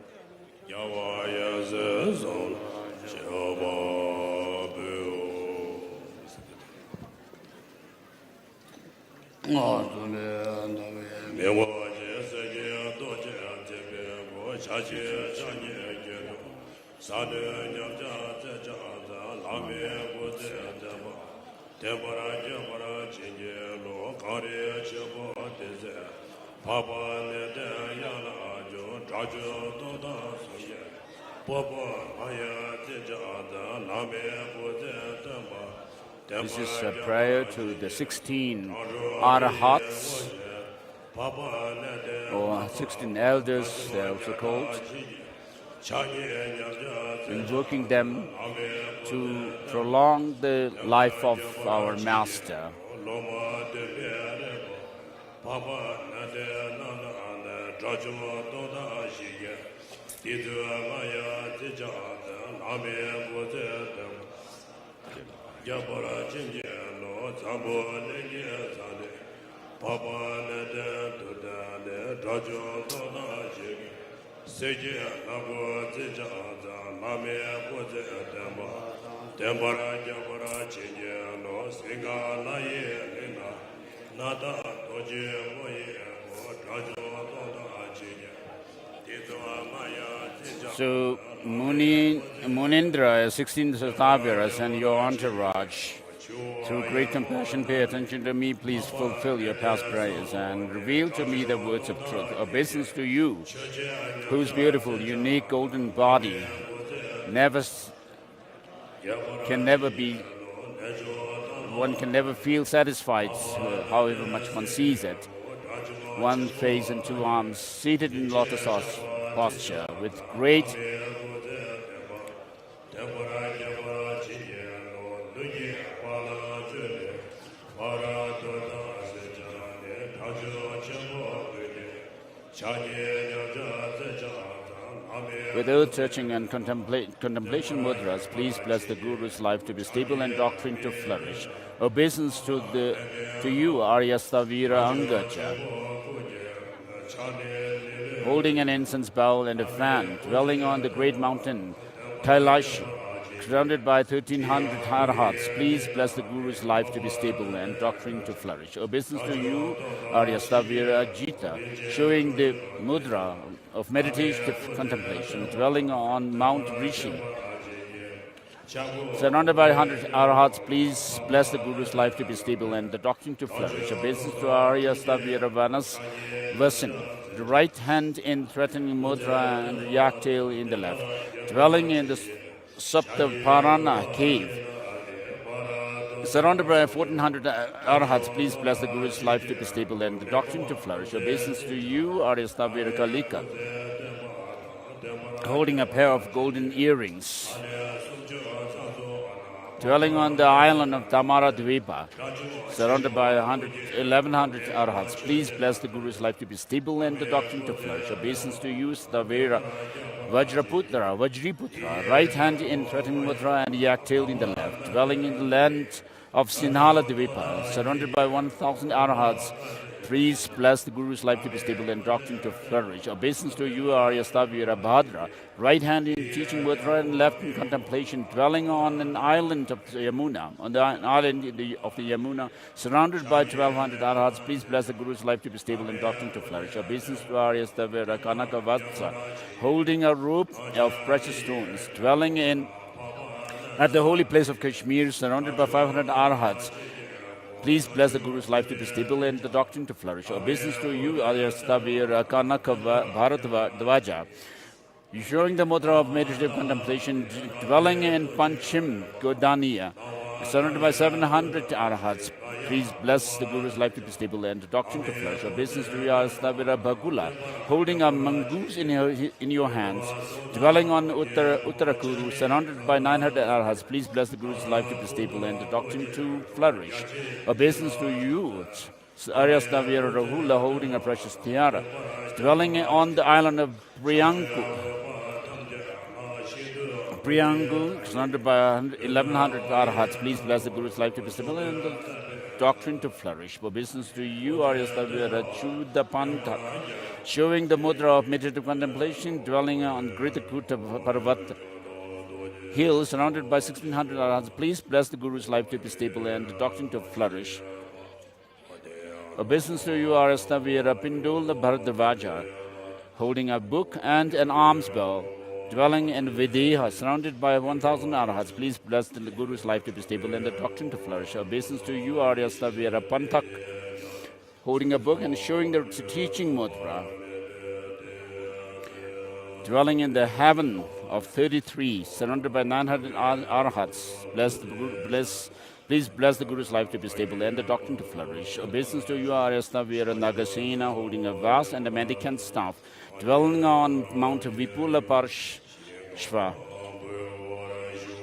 This is prior to the 16 Arahats, or 16 elders, they are also called, invoking them to prolong the life of our Master. So Munindra, 16 Sataviras, and your entourage, through great compassion, pay attention to me. Please fulfill your past prayers and reveal to me the words of truth. Obeisance to you, whose beautiful, unique golden body one can never feel satisfied, however much one sees it. One face and two arms, seated in lotus posture, with great with earth-touching and contemplation mudras, please bless the Guru's life to be stable and doctrine to flourish. Obeisance to you, Arya Stavira Angacha, holding an incense bowl and a fan, dwelling on the great mountain Kailash, surrounded by 1300 Arhats. Please bless the Guru's life to be stable and doctrine to flourish. Obeisance to you, Arya Stavira Jita, showing the mudra of meditative contemplation, dwelling on Mount Rishi. Surrounded by 100 arhats, please bless the Guru's life to be stable and the doctrine to flourish. Obeisance to Arya Staviravanna's version. The right hand in threatening mudra and yak tail in the left. Dwelling in the Saptaparana cave. Surrounded by 1400 arhats, please bless the Guru's life to be stable and the doctrine to flourish. Obeisance to you, Arya Stavirakalika, holding a pair of golden earrings. Dwelling on the island of Tamara Dvipa, surrounded by 1100 arhats, please bless the Guru's life to be stable and the doctrine to flourish. Obeisance to you, Stavira Vajriputra, right hand in threatening mudra and yak tail in the left. Dwelling in the land of Sinhala Dvipa, surrounded by 1000 arhats, please bless the Guru's life to be stable and doctrine to flourish. Obeisance to you, Arya Stavira Bhadra, right hand in teaching mudra and left in contemplation, dwelling on an island of the Yamuna, of the Yamuna, surrounded by 1200 arhats, please bless the Guru's life to be stable and doctrine to flourish. Obeisance to Arya Stavira Kanakavatsa, holding a rope of precious stones, dwelling at the holy place of Kashmir, surrounded by 500 arhats. Please bless the Guru's life to be stable and the doctrine to flourish. Obeisance to you, Arya Stavira Kanaka Bharatdvaja, showing the mudra of meditative contemplation, dwelling in Panchim Godaniya, surrounded by 700 arhats. Please bless the Guru's life to be stable and the doctrine to flourish. Obeisance to you, Arya Stavira Bhagula, holding a mongoose in your hands, dwelling on Uttarakuru, surrounded by 900 arhats. Please bless the Guru's life to be stable and the doctrine to flourish. Obeisance to you, Arya Stavira Rahula, holding a precious tiara, dwelling on the island of Priyangu, surrounded by 1100 arhats. Please bless the Guru's life to be stable and the doctrine to flourish. Obeisance to you, Arya Stavira Chudapanta, showing the mudra of meditative contemplation, dwelling on Gritakuta Parvat hill, surrounded by 1600 arhats. Please bless the Guru's life to be stable and the doctrine to flourish. Obeisance to you, Arya Stavira Pindula Bharadvaja, holding a book and an alms bell, dwelling in Videha, surrounded by 1000 arhats. Please bless the Guru's life to be stable and the doctrine to flourish. Obeisance to you, Arya Stavira Panthak, holding a book and showing the teaching mudra, dwelling in the heaven of 33, surrounded by 900 arhats. Please bless the Guru's life to be stable and the doctrine to flourish. Obeisance to you, Arya Stavira Nagasena, holding a vase and a mendicant staff, dwelling on Mount Vipula Parshva.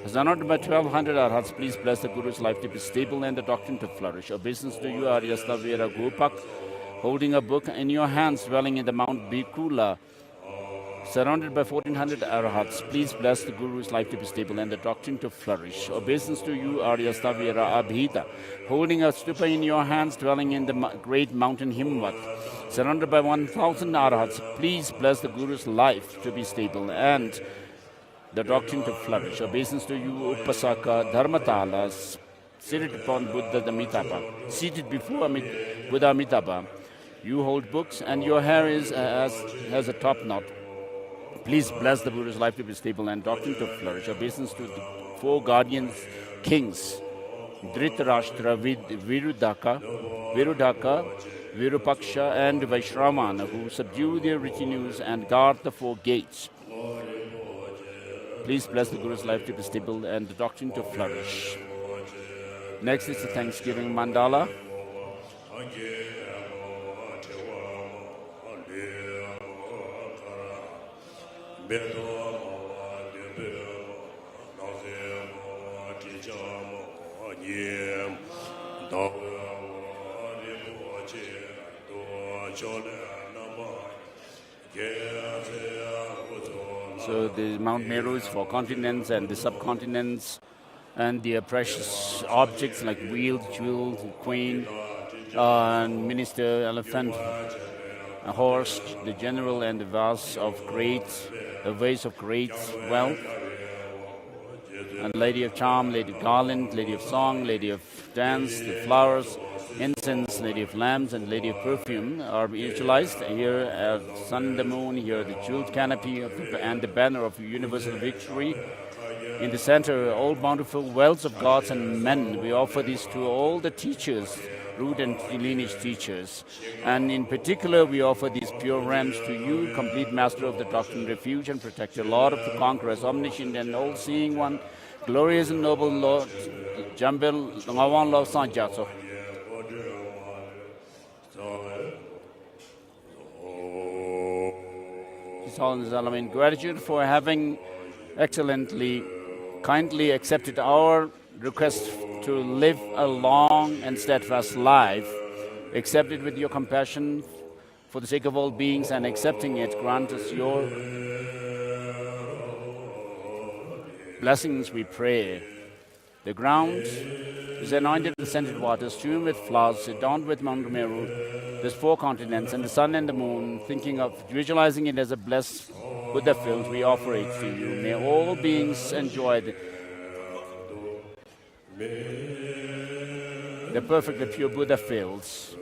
Surrounded by 1200 arhats, please bless the Guru's life to be stable and the doctrine to flourish. Obeisance to you, Arya Stavira Gopak, holding a book in your hands, dwelling in the Mount Bikula, surrounded by 1400 arhats. Please bless the Guru's life to be stable and the doctrine to flourish. Obeisance to you, Arya Stavira Abhita, holding a stupa in your hands, dwelling in the great mountain Himmat, surrounded by 1000 arhats. Please bless the Guru's life to be stable and the doctrine to flourish. Obeisance to you, Upasaka Dharmatala, seated upon Buddha Amitabha, seated before Buddha Amitabha. You hold books and your hair has a top knot. Please bless the Guru's life to be stable and doctrine to flourish. Obeisance to the 4 guardians kings, Dhritarashtra, Virudhaka, Virupaksha, and Vaishramana, who subdue their retinues and guard the 4 gates. Please bless the Guru's life to be stable and the doctrine to flourish. Next is the Thanksgiving Mandala. So the Mount Meru is for continents and the subcontinents, and their precious objects like wheel, jewel, queen, minister, elephant, a horse, the general, and the vase of great wealth, and lady of charm, lady of garland, lady of song, lady of dance, the flowers, incense, Lady of Lamps, and Lady of Perfume are utilized. Here, sun and the moon, here the jeweled canopy and the banner of universal victory. In the center, all bountiful wells of gods and men. We offer these to all the teachers, root and lineage teachers. And in particular, we offer these pure ramps to you, complete master of the doctrine, refuge and protector, Lord of the conquerors, omniscient and all-seeing one, glorious and noble Lord, Jambel Ngawan Lord Sanjatso. His Holiness, in gratitude for having excellently, kindly accepted our request to live a long and steadfast life. Accept it with your compassion for the sake of all beings, and accepting it, grant us your blessings, we pray. The ground is anointed with scented water, strewn with flowers, adorned with Mount Meru. There's 4 continents, and the sun and the moon, visualizing it as a blessed Buddha field, we offer it to you. May all beings enjoy the perfectly pure Buddha fields.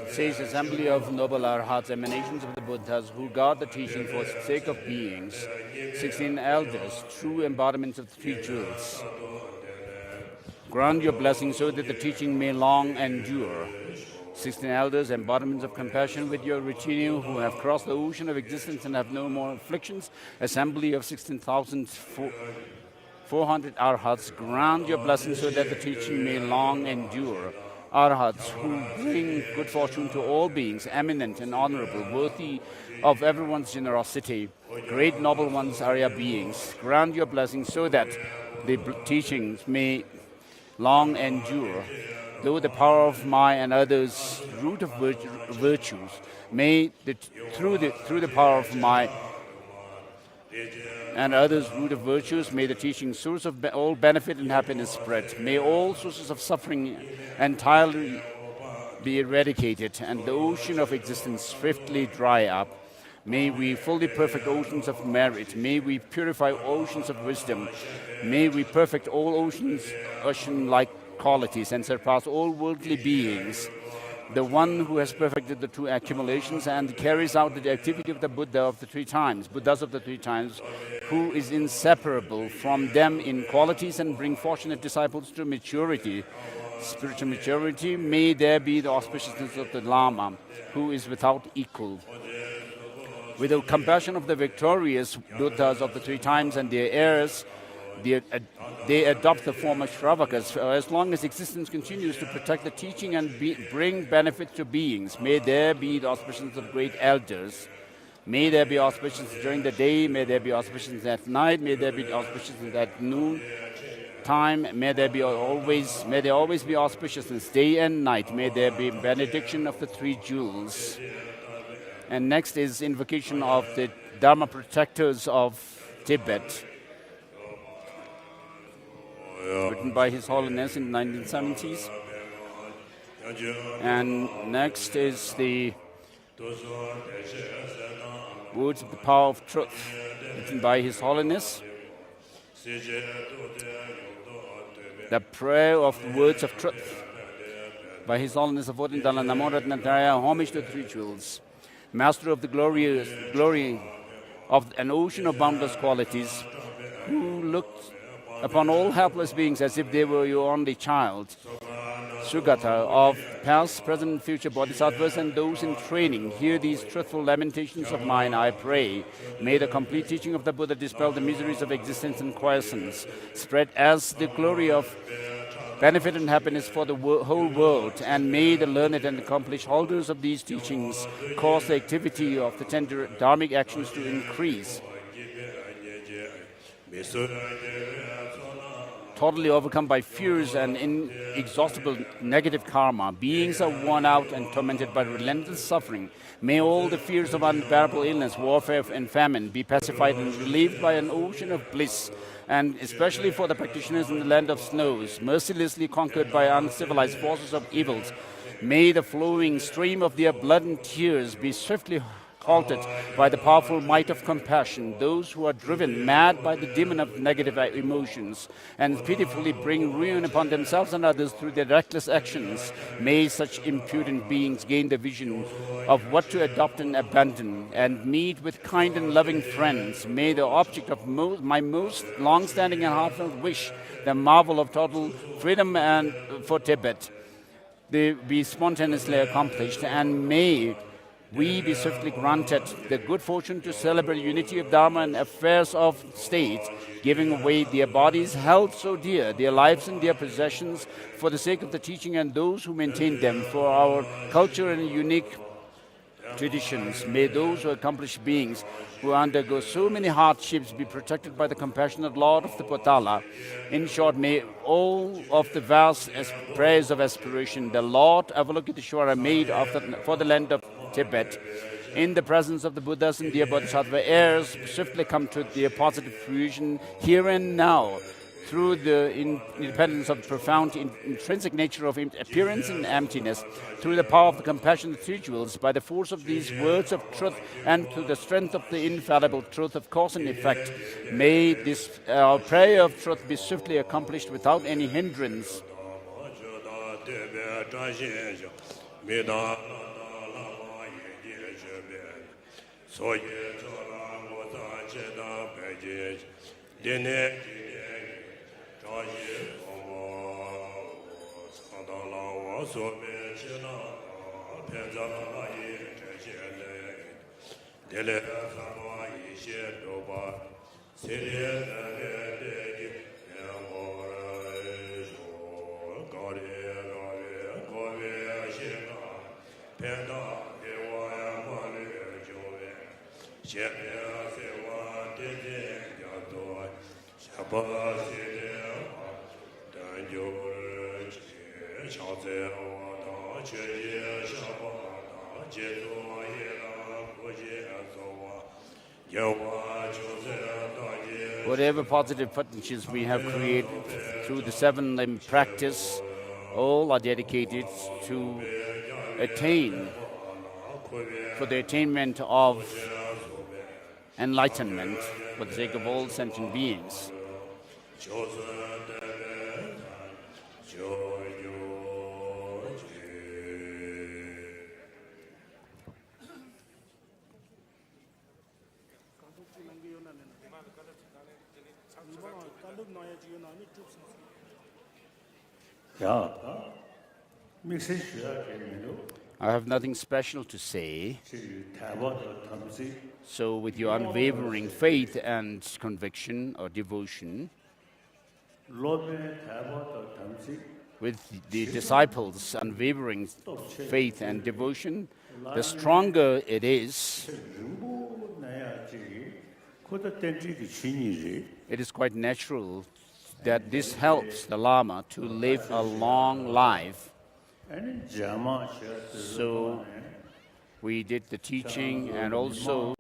Says assembly of noble our hearts, emanations of the Buddhas who guard the teaching for the sake of beings, 16 elders, true embodiments of the 3 jewels. Grant your blessing so that the teaching may long endure. 16 elders, embodiments of compassion with your retinue who have crossed the ocean of existence and have no more afflictions, assembly of 16,400 arhats, grant your blessings so that the teaching may long endure. Arhats who bring good fortune to all beings, eminent and honorable, worthy of everyone's generosity. Great noble ones, Arya beings, grant your blessings so that the teachings may long endure. Though the power of my and others' root of virtues, may through the power of my and others' root of virtues, may the teaching source of all benefit and happiness spread. May all sources of suffering entirely be eradicated, and the ocean of existence swiftly dry up. May we fully perfect oceans of merit. May we purify oceans of wisdom. May we perfect all ocean-like qualities and surpass all worldly beings. The one who has perfected the two accumulations and carries out the activity of the Buddhas of the three times, who is inseparable from them in qualities and bring fortunate disciples to maturity, spiritual maturity. May there be the auspiciousness of the Lama, who is without equal. With the compassion of the victorious Buddhas of the three times and their heirs, they adopt the form of Shravakas as long as existence continues to protect the teaching and bring benefit to beings. May there be the auspicience of great elders. May there be auspicience during the day. May there be auspicience at night. May there be auspicience at noon time. May there always be auspiciousness day and night. May there be benediction of the three jewels. And next is invocation of the Dharma protectors of Tibet, written by His Holiness in the 1970s. And next is the words of the power of truth, written by His Holiness. The prayer of the words of truth by His Holiness the 14th Dalai Namo Ratnataya, homage to the three jewels. Master of the glory of an ocean of boundless qualities, who looked upon all helpless beings as if they were your only child. Sugata of past, present, future bodhisattvas and those in training, hear these truthful lamentations of mine, I pray. May the complete teaching of the Buddha dispel the miseries of existence and quiescence, spread as the glory of benefit and happiness for the whole world, and may the learned and accomplished holders of these teachings cause the activity of the 10 dharmic actions to increase. Totally overcome by fears and inexhaustible negative karma, beings are worn out and tormented by relentless suffering. May all the fears of unbearable illness, warfare, and famine be pacified and relieved by an ocean of bliss. And especially for the practitioners in the land of snows, mercilessly conquered by uncivilized forces of evils, may the flowing stream of their blood and tears be swiftly halted by the powerful might of compassion. Those who are driven mad by the demon of negative emotions and pitifully bring ruin upon themselves and others through their reckless actions, may such impudent beings gain the vision of what to adopt and abandon, and meet with kind and loving friends. May the object of my most long-standing and heartfelt wish, the marvel of total freedom and for Tibet, be spontaneously accomplished, and may we be swiftly granted the good fortune to celebrate unity of Dharma and affairs of state, giving away their bodies held so dear, their lives and their possessions for the sake of the teaching and those who maintain them, for our culture and unique traditions. May those who accomplish beings who undergo so many hardships be protected by the compassionate Lord of the Potala. In short, may all of the vast prayers of aspiration the Lord Avalokiteshvara made for the land of Tibet, in the presence of the Buddhas and their Bodhisattva heirs, swiftly come to their positive fruition here and now, through the independence of the profound intrinsic nature of appearance and emptiness, through the power of the compassionate three jewels, by the force of these words of truth, and through the strength of the infallible truth of cause and effect. May this prayer of truth be swiftly accomplished without any hindrance. Whatever positive potentials we have created through the seven limb practice, all are dedicated to attain, for the attainment of enlightenment for the sake of all sentient beings. I have nothing special to say. So with your unwavering faith and conviction or devotion, with the disciples' unwavering faith and devotion, the stronger it is. It is quite natural that this helps the Lama to live a long life. So we did the teaching and also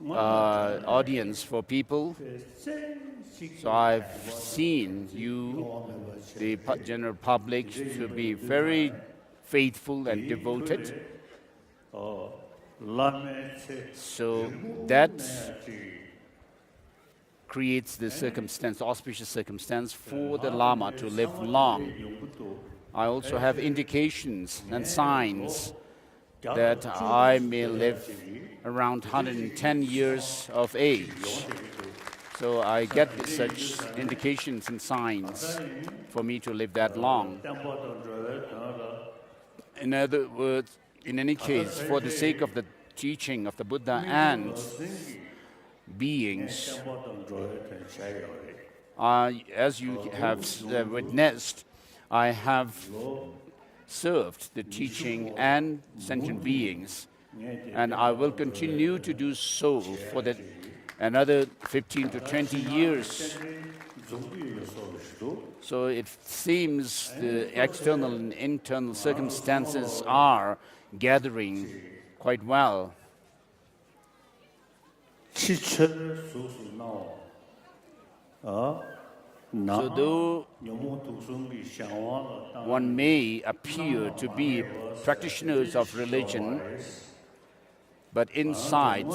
audience for people. So I've seen you, the general public, to be very faithful and devoted. So that creates the circumstance, auspicious circumstance for the Lama to live long. I also have indications and signs that I may live around 110 years of age. So I get such indications and signs for me to live that long. In other words, in any case, for the sake of the teaching of the Buddha and beings, as you have witnessed, I have served the teaching and sentient beings, and I will continue to do so for another 15 to 20 years. So it seems the external and internal circumstances are gathering quite well. So though one may appear to be practitioners of religion, but inside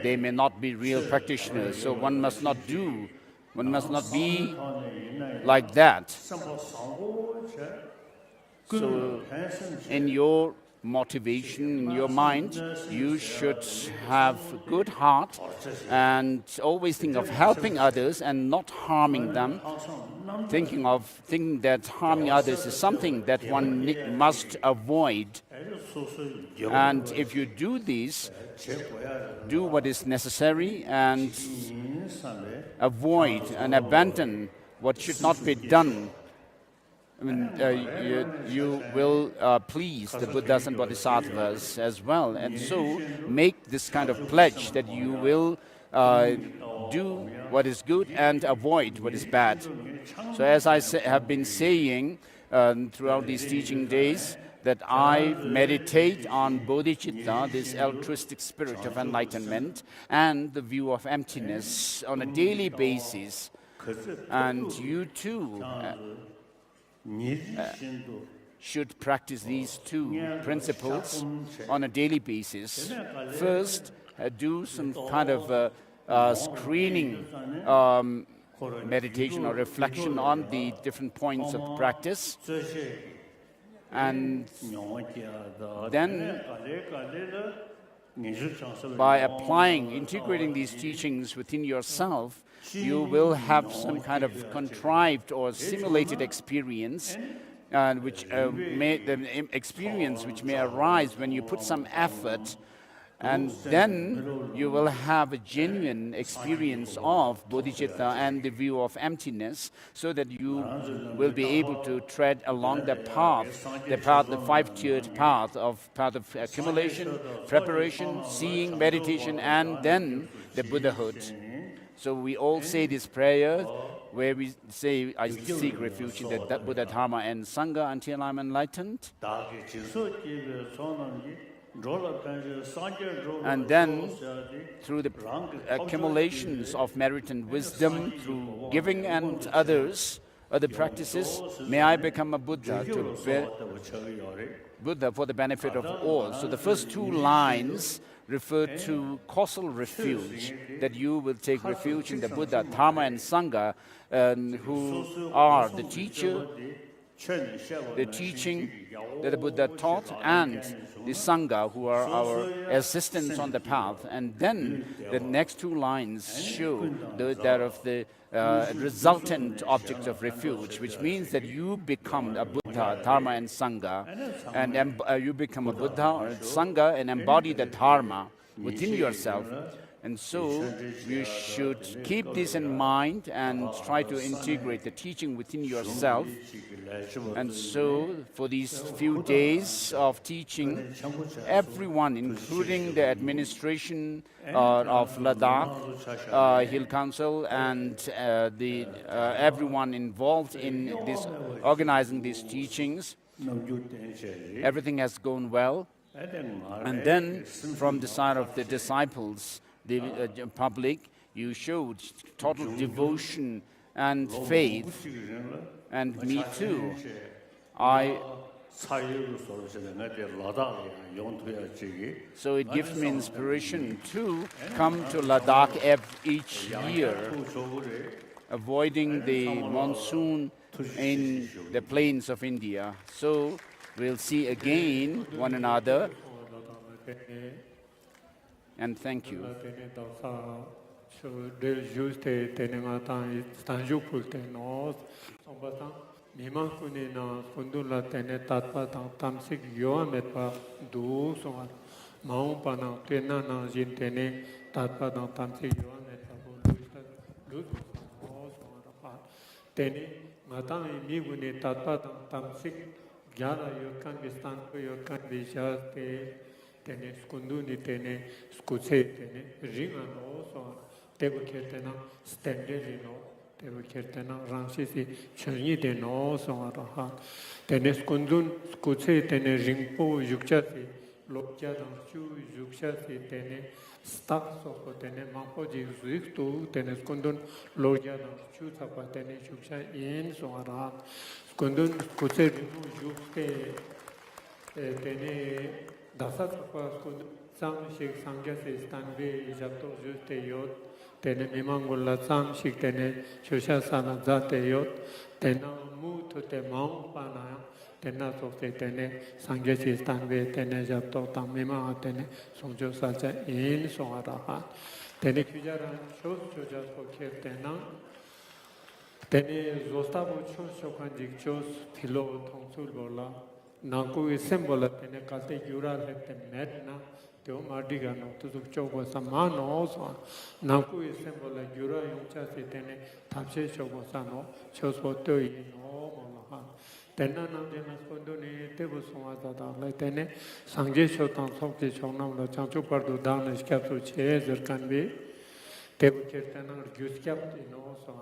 they may not be real practitioners. So one must not be like that. So in your motivation, in your mind, you should have a good heart and always think of helping others and not harming them. Thinking that harming others is something that one must avoid. And if you do this, do what is necessary and avoid and abandon what should not be done. I mean, you will please the Buddhas and Bodhisattvas as well. And so make this kind of pledge that you will do what is good and avoid what is bad. So as I have been saying throughout these teaching days, that I meditate on bodhicitta, this altruistic spirit of enlightenment, and the view of emptiness on a daily basis. And you too should practice these two principles on a daily basis. First, do some kind of screening meditation or reflection on the different points of practice. And then, by integrating these teachings within yourself, you will have some kind of contrived or simulated experience and which experience which may arise when you put some effort, and then you will have a genuine experience of bodhicitta and the view of emptiness, so that you will be able to tread along the path, the five-tiered path of accumulation, preparation, seeing, meditation, and then the Buddhahood. So we all say this prayer where we say, I seek refuge in the Buddha, Dharma, and Sangha until I'm enlightened. And then, through the accumulations of merit and wisdom, through giving and other practices, may I become a Buddha, Buddha for the benefit of all. So the first two lines refer to causal refuge, that you will take refuge in the Buddha, Dharma, and Sangha, who are the teacher, the teaching that the Buddha taught, and the Sangha, who are our assistants on the path. And then the next two lines show that of the resultant object of refuge, which means that you become a Buddha, Dharma, and Sangha, and you become a Buddha or Sangha and embody the Dharma within yourself. And so you should keep this in mind and try to integrate the teaching within yourself. And so for these few days of teaching, everyone, including the administration of Ladakh Hill Council and everyone involved in this, organizing these teachings, everything has gone well. And then from the side of the disciples, the public, you showed total devotion and faith, and me too. So it gives me inspiration to come to Ladakh each year, avoiding the monsoon in the plains of India. So we'll see again one another. And thank you. Tene skunduni tene skutse tene ringa no so tebu kertena stenderi no tebu kertena rangshisi chunyi de no so araha tene skundun skutse tene ringpo yukchasi lokja dang chu yukchasi tene stak so tene mampo ji ziktu tene skundun lokja dang chu thapa tene yuksha in so araha skundun skutse rinpo yukte tene Dasat Paskud, Sam Shik Sangyasi Stanvi, Jato Juste Yot, Tene Mimangula Sam Shik Tene, Shusha Sana Zate Yot, Tena Mu to the Mount Pana, Tena Sote Tene, Sangyasi Stanvi, Tene Jato Tamima, Tene, Sonjo Sacha in Soaraha, Tene Kujaran, Shos Jojas for Kertena, Tene Zostavo Chos Shokanjik Chos, Pilo Tongsul Bola. Naku symbol tene kalte yura lete medna teo mardiga no tuzu chogo samano so naku symbol yura yongcha se tene tapse chogo sano chospo to no mola tena nam de naspondo ne tebu somata da le tene sangje chotan sokje chonam lo chanchu pardu dan skapsu che zerkanbe tebu kertana gyuskap no so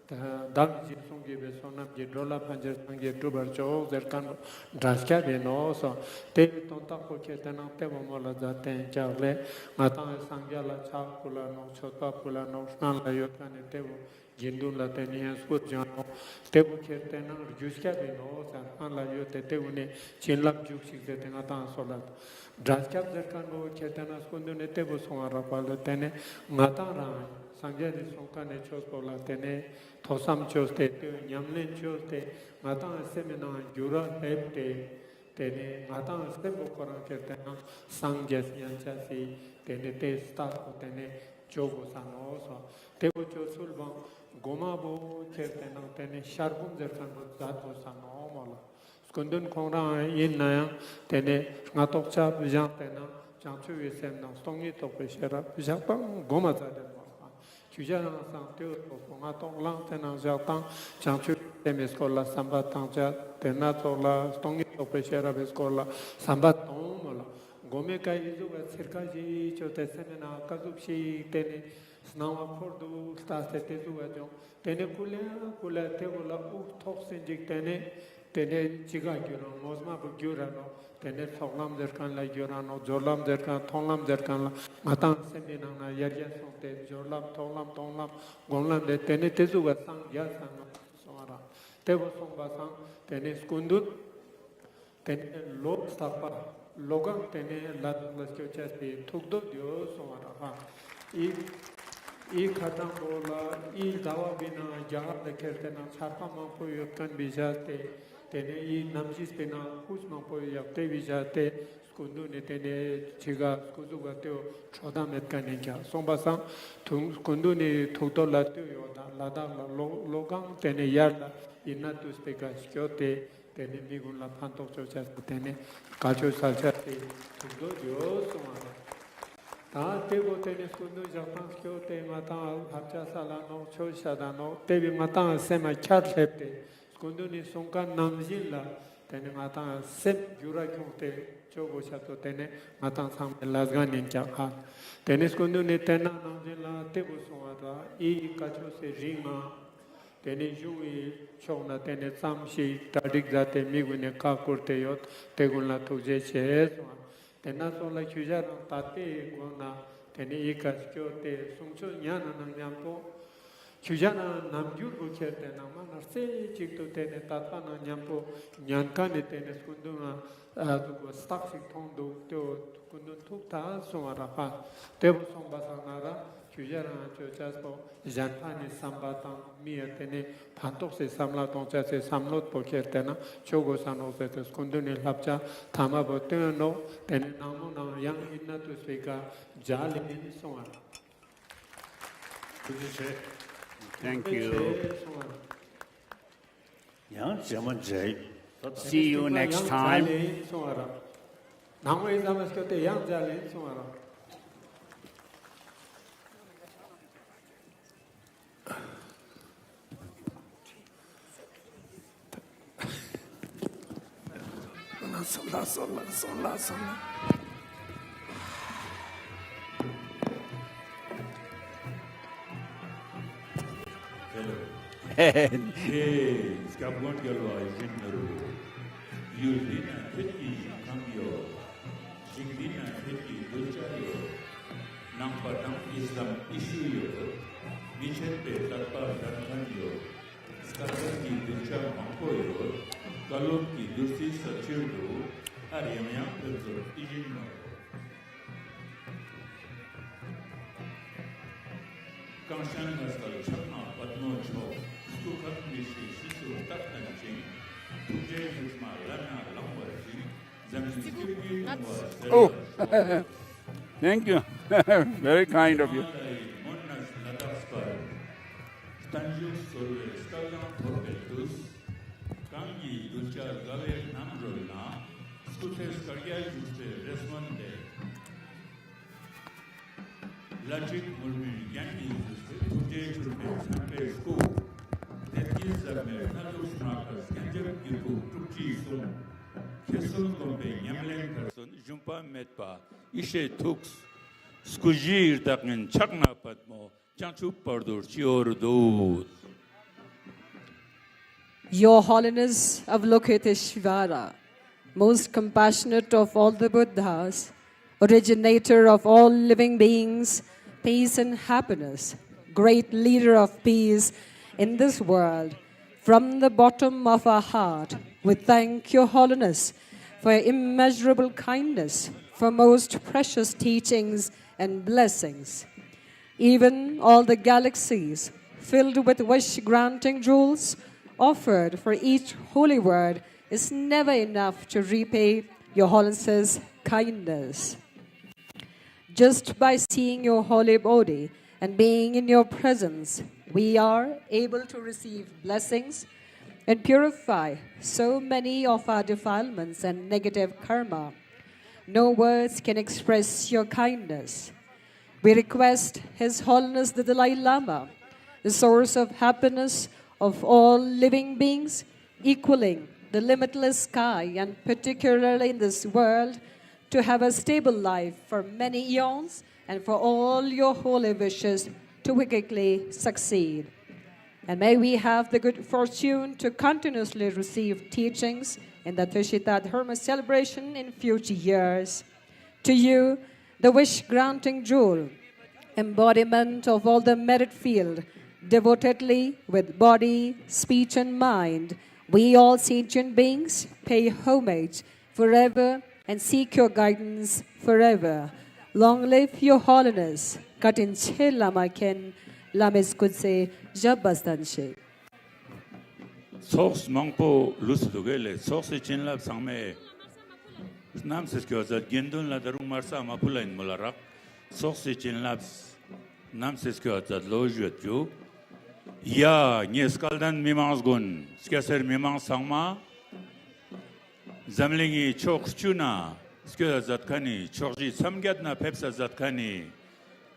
Dam Jinsung Besona, Gidola Panjer, Tuber Joe, Zerkan Draska Beno, so David Tonta Ketana, Tevomola Zaten, Charle, Matan Sangala, Chapula, no Chotapula, no Snala Yokan, Tevo, Gindula Tenian, Sputjano, Tevo Ketana, Juska Beno, Sanla Yote Tevune, Chinlap Juxi, Tenatan Solat. Draska Zerkano, Ketana, Skundune, Tevo Sonara, Tene, Matan Sangya di Sonkane Chospola Tene, Tosam Choste, Yamlin Choste, Matan Semina, Jura Hepte, Tene, Matan Sebo Koran Ketana, Sangya Yanchasi, Tene Te Staff, Tene, Jogo Sanosa, Tebo Chosulban, Gomabo Ketana, Tene, Sharbum Zerkan, Zato Sanomola. Skundun Kora in Naya, Tene, Natokcha, Vijan Tena, Janchu Visem, Stongi Topeshera, Japang, Gomaza. Chujana Santu, Natok Lang Tena Jatan, Janchu Temescola, Samba Tanja, Tenatola, Stongi Topeshera Vescola, Samba Tomola, Gomeka Izu, Circaji, Chotesemena, Kazuchi, Tene, Snawa Pordu, Statetu, Tene Kula, Tegola, Toxinjik Tene, Tene Chigaguro, Mosma Gurano, Tene Toglam Derkan La Gurano, Jolam Derkan, Tolam Derkan, Matan Semina, Yaria Sonte, Jolam, Tolam, Gonlam de Tene Tezuga Sang Yasan, Sora, Tevo Sombasan, Tene Skundut, Tene Log Stapa, Logan Tene Ladakh Chasti, Tukdo Dio Sora. I Katambola, I Dawabina, Jahar the Kertena, Sarpamapo, Yokan Bijate, Tene, I Namjispina, Kuzmapo, Yakte Vijate, Skunduni Tene, Chiga, Kuzugateo, Chodam Etkaninja, Sombasa, Skunduni, Tutola, Ladakh, Logan, Tene Yarda, Inatu Speka, Skyote, Tene Migula Panto Chochas, Tene, Kacho Salchate, Tudo, Somara. Tebo tenis kundu Japan skyote mata habcha salano choshadano tebi mata sema chatlepte kundu ni sonkan namjin la tene mata sem jura kyonte chogo chato tene mata sam lasgan ninja ha tenis kundu ni tena namjin la tebo sonata I kacho se rima tene jui chona tene samshi tadik jate migune ka kurte yot tegulna tuje che Tena sola chuja tate gona tene ikaskyo te sungcho nyana nyampo chuja namjur buche tena mana se chikto tene tata nyampo nyankane tene skunduna staksik tondo teo kundun tukta somara pa tebo sombasanara chuja chochaspo janpani sambatan mia tene pantok se samla tongcha se samlot poker tena chogo sano se skunduni lapcha tama boteno tene namo na yang inna to speka jali in somara. Thank you. Yang German Jay. See you next time. Namo izamaskote yang jali somara. Sola. Skabon Galwa, Jinnaru, Yulina, Fitki, Kambio, Jinglina, Fitki, Dulchayo, Nampa Nam Islam Ishuyo, Michete, Tarpa, Darkanyo, Skabaki, Dulcha, Mampoyo, Kalonki, Dusi, Sachirdu, Ariamya, Purzo, Ijino. Kanshan Nasal, Chapna, Padmo Cho, Stukat Mishi, Shisu, Tatanjing, Tuje Husma, Lana, Lamwarji, Oh, thank you. Very kind of you. Monas Ladaspar, Stanjus Solve, Stalan Torpetus, Kangi, Duchar, Gaver, Namrona, Scutes Karya Juste, Resmonde, Lajik Mulmi, Yangi Juste, Tuje Churme, Sanpe School, Tetkis Zamer, Nalus Marcus, Ganjab Gipu, Tukchi Sun, Kesun Gombe, Yamlen Person, Jumpa Metpa, Ishe Tux, Skujir Takin, Chakna Patmo, Chanchu Pardur, Chior. Your Holiness Avalokiteshvara, most compassionate of all the Buddhas, originator of all living beings, peace and happiness, great leader of peace in this world, from the bottom of our heart, we thank Your Holiness for your immeasurable kindness, for most precious teachings and blessings. Even all the galaxies filled with wish-granting jewels offered for each holy word is never enough to repay Your Holiness's kindness. Just by seeing Your holy body and being in Your presence, we are able to receive blessings and purify so many of our defilements and negative karma. No words can express your kindness. We request His Holiness the Dalai Lama, the source of happiness of all living beings, equaling the limitless sky and particularly in this world, to have a stable life for many eons and for all your holy wishes to wickedly succeed. And may we have the good fortune to continuously receive teachings in the Tushita Dharma celebration in future years. To you, the wish-granting jewel, embodiment of all the merit field, devotedly with body, speech, and mind, we all sentient beings pay homage forever and seek your guidance forever. Long live your holiness. Katin che lama ken lames kutse jabastan she. Source mangpo lusdugele source chinlab sangme nam seskyoza gendun la darung marsa mapula in mularak source chinlab nam seskyoza lojuet ju ya nyeskaldan mimangsgun skyaser mimang sangma zamlingi chokchuna skyo zatkani chokji samgyatna pepsa zatkani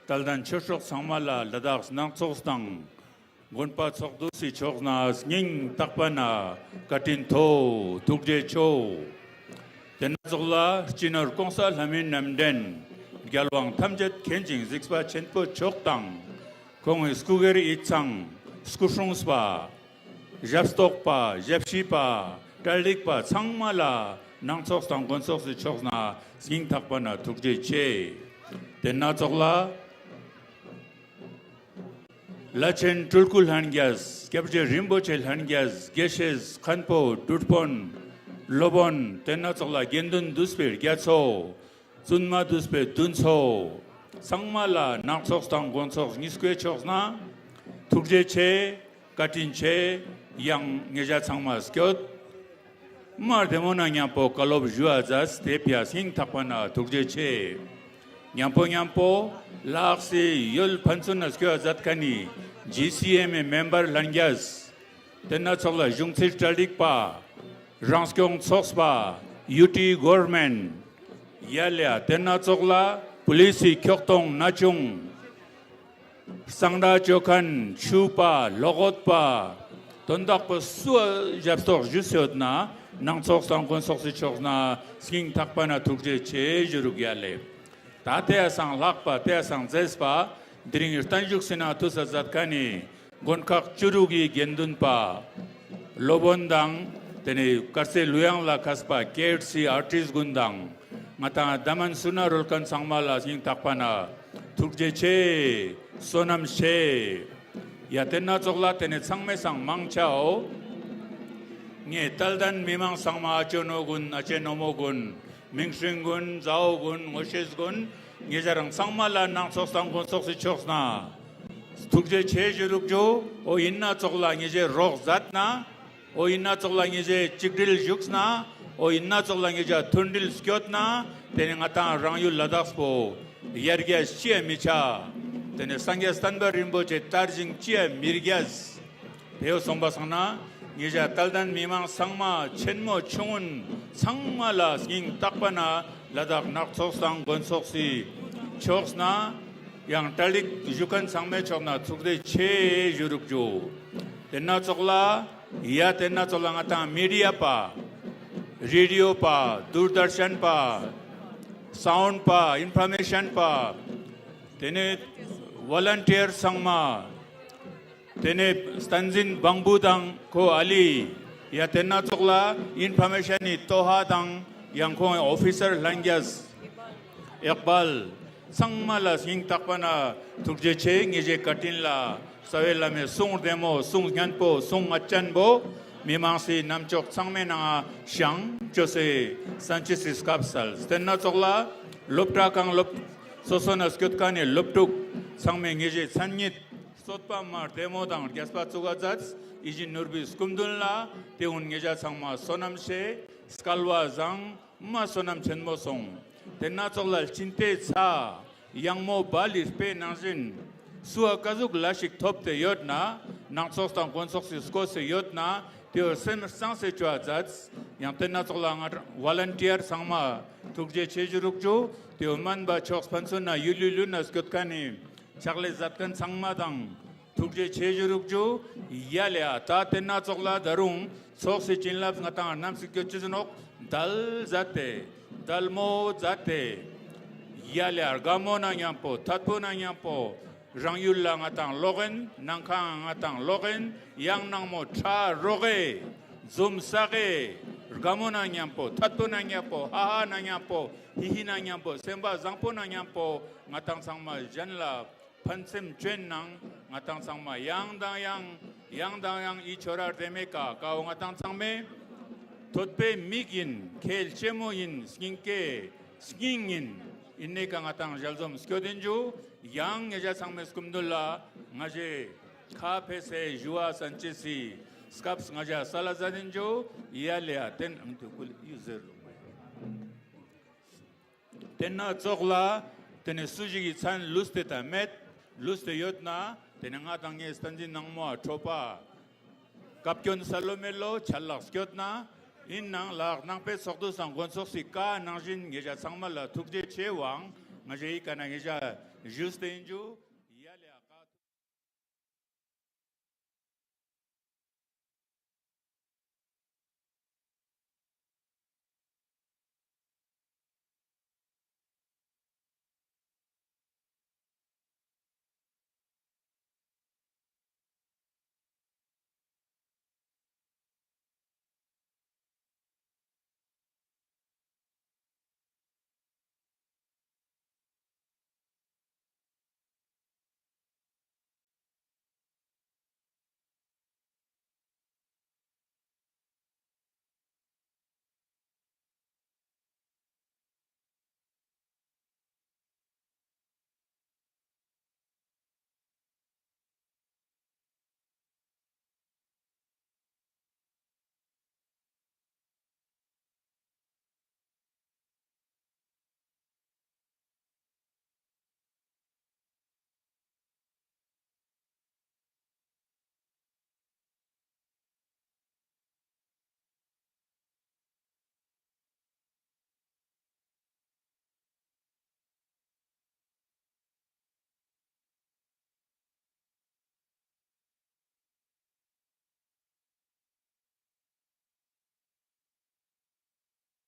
taldan choshok sangmala Ladakh nangtsostang Gonpa Tsokdusi chokna nging takpana katin to tukje cho tenazogla chinor konsal hamin namden gyalwang tamjet kenjing zixpa chenpo choktang kong skugeri itchang skushungspa japstokpa japshipa tallikpa changmala nangtsostang gonsoksi chokna nging takpana tukje che tenazogla Lachen Tulkul Hangyas, Capture Rimbochel Hangyas, Geshes, Kanpo, Dutpon, Lobon, Tenatsola, Gendun Duspe, Gatso, Sunma Duspe, Dunso, Sangmala, Naksostang Gonsos, Niskwe Chosna, Tukje Che, Katin Che, Yang Neja Sangmas Kyot, Mar Demona Nyampo, Kalob Juazas, Tepia, Sing Tapana, Tukje Che, Nyampo, Laxi, Yul Pansunas Kyo Zatkani, GCM member Langyas, Tenatsola, Jungsil Talikpa, Ranskyong Sokspa, UT government, Yalia, Tenatsola, Police Kyoktong Nachung, Sangda Chokan, Chupa, Logotpa, Tondakpa Sua Japstor Jusiotna, Nangsok Sangon Soksi Chokna, Sking Takpana Tukje Che Jurugyale. Tatea sang lakpa, tea sang zespa, dring tanjuk sina tusa zatkani, gonkak churugi gendunpa, lobondang, tene karse luyang la kaspa, KFC artist gundang, mata daman suna rolkan sangmala sing takpana, tukje che, sonam che, ya tena zogla tene sangme sang mangchao, nge taldan mimang sangma achonogun, achenomogun, Mingshringun, Zaogun, Moshisgun, Nijarang Sangmala Nang Soksangun Soksi Choksna. Tukje Chejurukjo, O Inna Chokla Nije Rok Zatna, O Inna Chokla Nije Chikdil Juksna, O Inna Chokla Nije Tundil Skyotna, Teningatan Rangyu Ladakspo, Yergias Chia Micha, Tene Sangya Stanba Rimboche Tarjing Chia Mirgias, Teo Sombasana, Nija Taldan Mimang Sangma, Chenmo Chungun, Sangmala, Sing Takpana, Ladakh Naksosang Gonsoksi, Choksna, Yang Talik Jukan Sangme Chokna, Tukde Che Jurukjo. Tena Chokla, Ya Tena Cholangata Media Pa, Radio Pa, Durdarshan Pa, Sound Pa, Information Pa, Tene Volunteer Sangma, Tene Stanzin Bangbudang Ko Ali, Ya Tena Chokla, Information ni Toha Dang, Yang Ko Officer Langyas, Iqbal, Sangmala Sing Takpana, Tukje Che, Nije Katinla, Savela Me Sung Demo, Sung Nyanpo, Sung Achanbo, Mimangsi Namchok Sangmena, Shang, Jose, Sanchez Capsal, Tena Chokla, Lopta Kang Lop, Sosona Skyotkani, Loptuk, Sangme Nije Sanyit, Sotpa Mar, Demodang, Gaspa Tsugazats, Ijin Nurbi Skumdunla, Teun Ngeja Sangma Sonamshe, Skalwa Zang, Ma Sonam Chenmosong, Tenatsola Chinte Tsa, Yangmo Bali Pe Nanjin, Sua Kazuk Lashik Top the Yotna, Nangsostan Gonsox Skose Yotna, Tio sen sanse chua zats yang tena tsolang volunteer sangma tukje chejurukju tio man ba choks pansun na yululu na skotkani chakle zatkan sangma dang tukje chejurukju yalya ta tena tsokla darung soksi chinlap ngatang nam sikyo chizunok dal zate dalmo zate yalya gamo na nyampo tatpo na nyampo Rangyul ngatang logen, nangkang ngatang logen, yang nangmo cha roge, zoom sage, gamo na nyampo, tatpo na nyampo, haha na nyampo, hihi na nyampo, semba zangpo na nyampo, ngatang sangma janla, pansem chen nang, ngatang sangma yang dang yang ichora demeka, kau ngatang sangme, totpe migin, kel chemoin, skinke, skingin, inne ka ngatang jalzom skyodenju, yang ngeja sangme skumdulla ngaje khapese jua sanchesi skaps ngaja salazadinjo yalea ten angtukul user tenna tsogla tene sujigi chan luste ta met luste yotna tenanga tange stanjin nangmo chopa kapkyon salomelo challak skyotna innang lak nangpe sokdu sang gonsoksi ka nangjin ngeja sangmal tukje chewang ngaje kana ngeja Juste inju